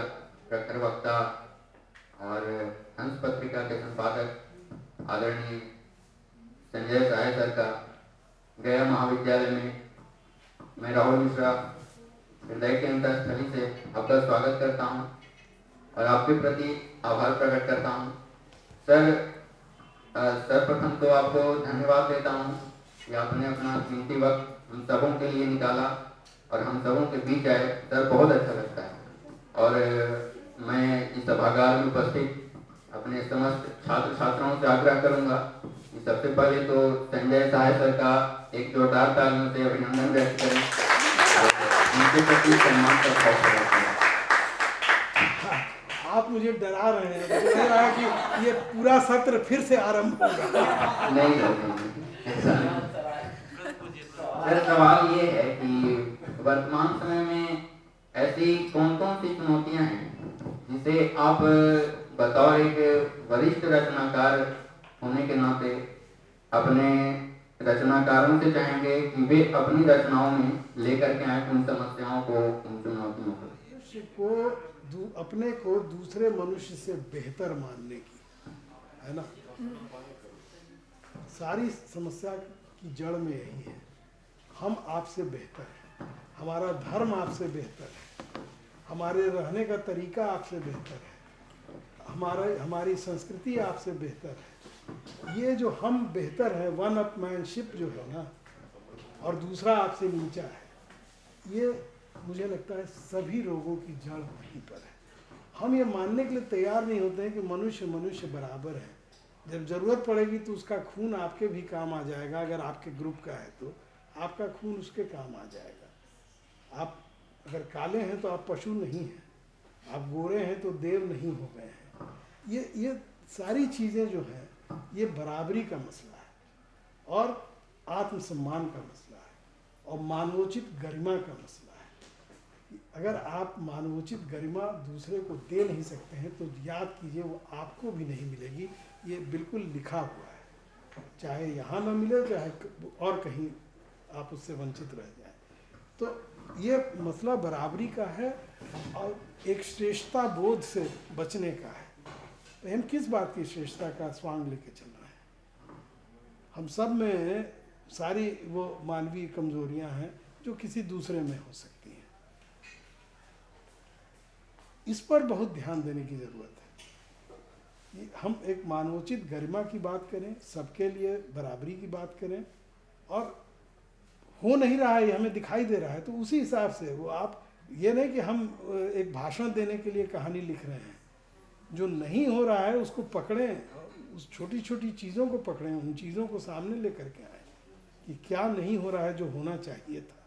प्रखर वक्ता और हंस पत्रिका के संपादक आदरणीय संजय सहाय सर का गया महाविद्यालय में मैं राहुल मिश्रा हृदय के अंतःस्थली से आपका स्वागत करता हूं और आपके प्रति आभार प्रकट करता हूं। सर, सर्वप्रथम तो आपको धन्यवाद देता हूं कि आपने अपना कीमती वक्त हम सबों के लिए निकाला और हम सबों के बीच आए। सर, बहुत अच्छा लगता है। और मैं इस सभागार में उपस्थित अपने समस्त छात्र छात्राओं से आग्रह करूंगा कि सबसे पहले तो संजय सहाय सर का एक जोरदार तालियों से अभिनंदन व्यक्त करें, उनके प्रति सम्मान का भाव करें। आप मुझे डरा रहे हैं, मुझे लग रहा है कि ये पूरा सत्र फिर से आरंभ होगा। नहीं, ऐसा नहीं। सर, सवाल ये है कि वर्तमान समय में ऐसी कौन कौन सी चुनौतियां हैं जिसे आप बतौर एक वरिष्ठ रचनाकार होने के नाते अपने रचनाकारों से चाहेंगे कि वे अपनी रचनाओं में लेकर के आए उन समस्याओं को, उन चुनौतियों को? मनुष्य को अपने को दूसरे मनुष्य से बेहतर मानने की, है ना। सारी समस्या की जड़ में यही है, हम आपसे बेहतर हैं, हमारा धर्म आपसे बेहतर है, हमारे रहने का तरीका आपसे बेहतर है, हमारी संस्कृति आपसे बेहतर है। ये जो हम बेहतर है, वन अपमैनशिप जो है ना, और दूसरा आपसे नीचा है, ये मुझे लगता है सभी रोगों की जड़ वहीं पर है। हम ये मानने के लिए तैयार नहीं होते हैं कि मनुष्य मनुष्य बराबर है। जब ज़रूरत पड़ेगी तो उसका खून आपके भी काम आ जाएगा, अगर आपके ग्रुप का है तो आपका खून उसके काम आ जाएगा। आप अगर काले हैं तो आप पशु नहीं हैं, आप गोरे हैं तो देव नहीं हो गए हैं। ये सारी चीज़ें जो हैं ये बराबरी का मसला है और आत्मसम्मान का मसला है और मानवोचित गरिमा का मसला है। अगर आप मानवोचित गरिमा दूसरे को दे नहीं सकते हैं तो याद कीजिए वो आपको भी नहीं मिलेगी। ये बिल्कुल लिखा हुआ है, चाहे यहाँ ना मिले चाहे और कहीं आप उससे वंचित रह जाएं। तो ये मसला बराबरी का है और एक श्रेष्ठता बोध से बचने का है। तो हम किस बात की श्रेष्ठता का स्वांग लेके चल रहे हैं? हम सब में सारी वो मानवीय कमजोरियां हैं जो किसी दूसरे में हो सकती हैं। इस पर बहुत ध्यान देने की ज़रूरत है। हम एक मानवोचित गरिमा की बात करें, सबके लिए बराबरी की बात करें, और हो नहीं रहा है, हमें दिखाई दे रहा है, तो उसी हिसाब से वो आप ये नहीं कि हम एक भाषण देने के लिए कहानी लिख रहे हैं। जो नहीं हो रहा है उसको पकड़ें, उस छोटी छोटी चीज़ों को पकड़ें, उन चीज़ों को सामने लेकर के आएँ कि क्या नहीं हो रहा है जो होना चाहिए था।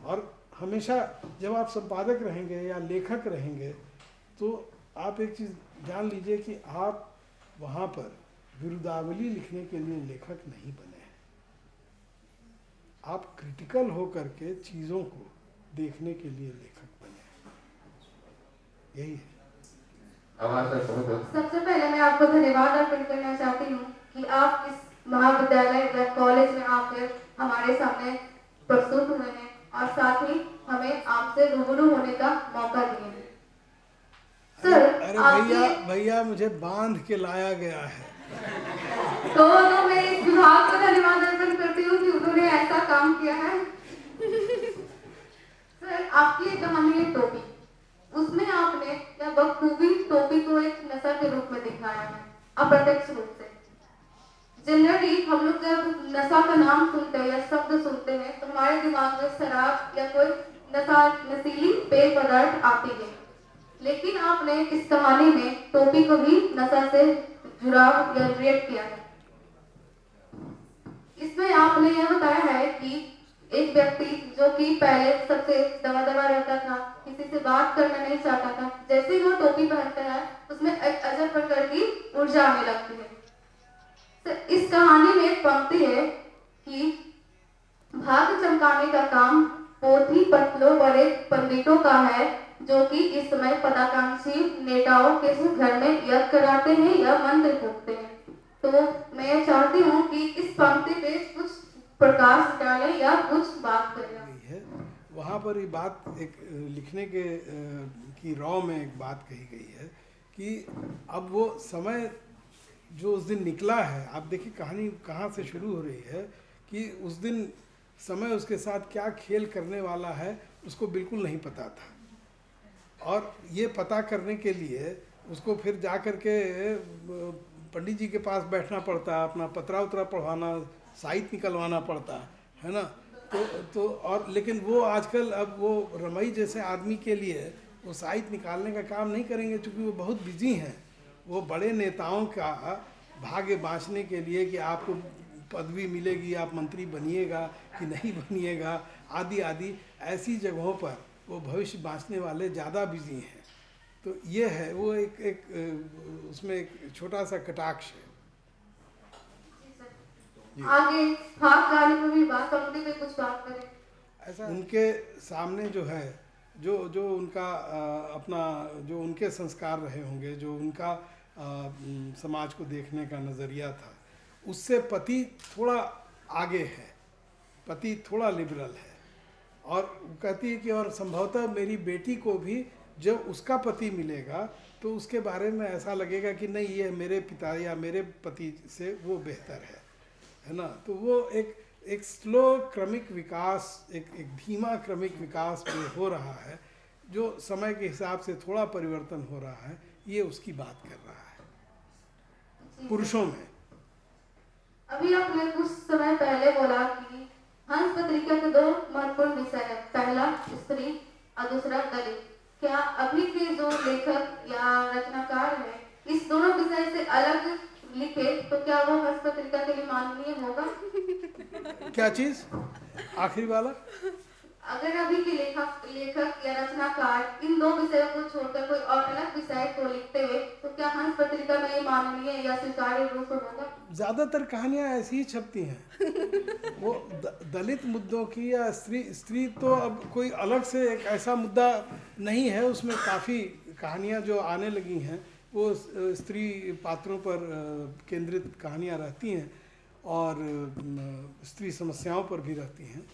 और हमेशा जब आप संपादक रहेंगे या लेखक रहेंगे तो आप एक चीज़ जान लीजिए कि आप वहाँ पर विरुद्धावली लिखने के लिए लेखक नहीं बने हैं। आप क्रिटिकल होकर के चीज़ों को देखने के लिए लेखक बने हैं। यही है। सबसे पहले मैं आपको धन्यवाद अर्पित करना चाहती हूँ कि आप इस महाविद्यालय या कॉलेज में आकर हमारे सामने प्रस्तुत हुए हैं और साथ ही हमें आपसे रूबरू होने का मौका दिए हैं। सर, अरे भैया मुझे बांध के लाया गया है। तो मैं इस विभाग को धन्यवाद अर्पित करती हूँ कि उन्होंने ऐसा काम किया है। सर, आपकी एक कहानी है टोपी, उसमें आपने बखूबी टोपी को एक नशा के रूप में दिखाया है, अप्रत्यक्ष रूप से। जनरली हम लोग जब नशा का नाम सुनते हैं या शब्द सुनते हैं तो हमारे दिमाग में शराब या कोई नशीली पेय पदार्थ आती है, लेकिन आपने इस कहानी में टोपी को भी नशा से जुड़ाव या रिलेट किया है। इसमें आपने यह बताया है कि एक व्यक्ति जो कि पहले सबसे दबा रहता था, किसी से बात करना नहीं चाहता था, जैसे ही वो टोपी पहनता है उसमें एक अजब प्रकार की ऊर्जा आने लगती है। तो इस कहानी में एक पंक्ति है कि भाग्य चमकाने का काम पोथी पत्रों बड़े पंडितों का है, जो कि इस समय पदाकांक्षी नेताओं के घर में यज्ञ कराते हैं या मंत्र फूकते हैं। तो मैं चाहती हूँ कि इस पंक्ति पे कुछ प्रकाश डालें या कुछ बात करें। वहाँ पर ये बात एक लिखने के की रॉ में एक बात कही गई है कि अब वो समय जो उस दिन निकला है, आप देखिए कहानी कहाँ से शुरू हो रही है कि उस दिन समय उसके साथ क्या खेल करने वाला है उसको बिल्कुल नहीं पता था, और ये पता करने के लिए उसको फिर जा कर के पंडित जी के पास बैठना पड़ता, अपना पत्रा उतरा पढ़वाना, साहित्य निकलवाना पड़ता है ना। तो और लेकिन वो आजकल अब वो रमई जैसे आदमी के लिए वो साहित्य निकालने का काम नहीं करेंगे, क्योंकि वो बहुत बिजी हैं। वो बड़े नेताओं का भाग्य बाँचने के लिए कि आपको पदवी मिलेगी, आप मंत्री बनिएगा कि नहीं बनिएगा, आदि आदि ऐसी जगहों पर वो भविष्य बाँचने वाले ज़्यादा बिजी हैं। तो ये है वो एक उसमें एक छोटा सा कटाक्ष है। आगे भाग गाने में भी बात पंक्ति पे कुछ बात करें। ऐसा उनके सामने जो है जो उनका अपना जो उनके संस्कार रहे होंगे, जो उनका समाज को देखने का नज़रिया था, उससे पति थोड़ा आगे है, पति थोड़ा लिबरल है, और कहती है कि और संभवतः मेरी बेटी को भी जब उसका पति मिलेगा तो उसके बारे में ऐसा लगेगा कि नहीं, ये मेरे पिता या मेरे पति से वो बेहतर है ना। तो वो एक स्लो क्रमिक विकास, एक धीमा क्रमिक विकास में हो रहा है, जो समय के हिसाब से थोड़ा परिवर्तन हो रहा है, ये उसकी बात कर रहा है पुरुषों में। अभी आपने कुछ समय पहले बोला कि हंस पत्रिका के दो महत्वपूर्ण विषय है, पहला स्त्री और दूसरा दलित। क्या अभी के जो लेखक या रचनाकार हैं इस दोनों विषय से अलग लिखे तो क्या वो हंस पत्रिका के लिए माननीय होगा? क्या चीज? आखिरी वाला? अगर अभी के लेखक या रचनाकार इन 2 विषयों को छोड़कर कोई और अलग विषय को लिखते हैं तो क्या हंस पत्रिका में ये माननीय या स्वीकार्य रूप होगा? ज़्यादातर कहानियाँ ऐसी ही छपती हैं। वो दलित मुद्दों की या स्त्री तो अब कोई अलग से एक ऐसा मुद्दा नहीं है। उसमें काफ़ी कहानियाँ जो आने लगी हैं वो स्त्री पात्रों पर केंद्रित कहानियाँ रहती हैं और स्त्री समस्याओं पर भी रहती हैं।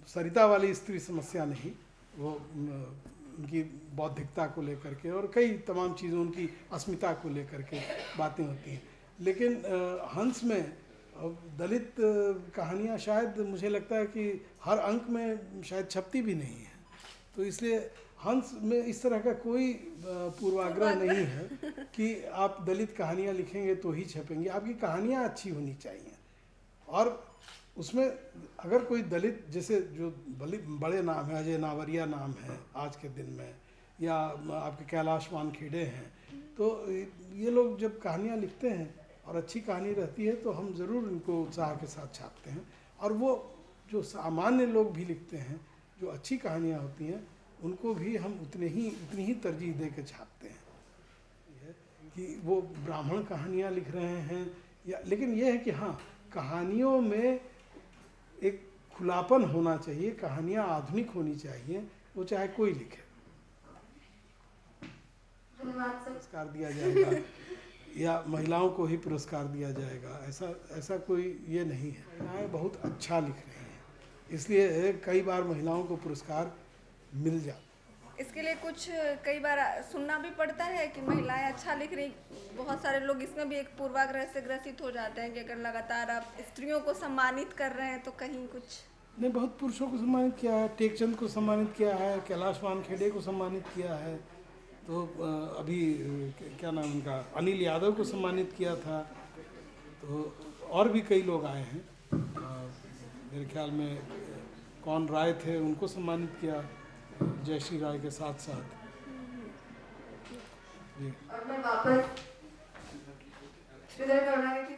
सरिता वाली स्त्री समस्या नहीं, वो उनकी बौद्धिकता को लेकर के और कई तमाम चीज़ों, उनकी अस्मिता को लेकर के बातें होती हैं। लेकिन हंस में दलित कहानियाँ शायद मुझे लगता है कि हर अंक में शायद छपती भी नहीं है। तो इसलिए हंस में इस तरह का कोई पूर्वाग्रह नहीं है कि आप दलित कहानियाँ लिखेंगे तो ही छपेंगी। आपकी कहानियाँ अच्छी होनी चाहिए और उसमें अगर कोई दलित, जैसे जो बड़े नाम है, अजय नावरिया नाम है आज के दिन में, या आपके कैलाश वानखेड़े हैं, तो ये लोग जब कहानियाँ लिखते हैं और अच्छी कहानी रहती है तो हम ज़रूर इनको उत्साह के साथ छापते हैं। और वो जो सामान्य लोग भी लिखते हैं जो अच्छी कहानियाँ होती हैं उनको भी हम उतनी ही तरजीह दे के छापते हैं कि वो ब्राह्मण कहानियाँ लिख रहे हैं या, लेकिन ये है कि हाँ, कहानियों में एक खुलापन होना चाहिए, कहानियाँ आधुनिक होनी चाहिए, वो चाहे कोई लिखे। पुरस्कार दिया जाएगा या महिलाओं को ही पुरस्कार दिया जाएगा, ऐसा कोई ये नहीं है। महिलाएं बहुत अच्छा लिख रही हैं, इसलिए कई बार महिलाओं को पुरस्कार मिल जाता। इसके लिए कुछ कई बार सुनना भी पड़ता है कि महिलाएं अच्छा लिख रही। बहुत सारे लोग इसमें भी एक पूर्वाग्रह से ग्रसित हो जाते हैं कि अगर लगातार आप स्त्रियों को सम्मानित कर रहे हैं तो कहीं कुछ नहीं। बहुत पुरुषों को सम्मानित किया है, टेकचंद को सम्मानित किया है, कैलाश वानखेड़े को सम्मानित किया है, तो अभी क्या नाम उनका, अनिल यादव को सम्मानित किया था, तो और भी कई लोग आए हैं। मेरे ख्याल में कौन राय थे, उनको सम्मानित किया जयश्री राय के साथ साथ। और मैं वापस श्रीधर करुणानिधि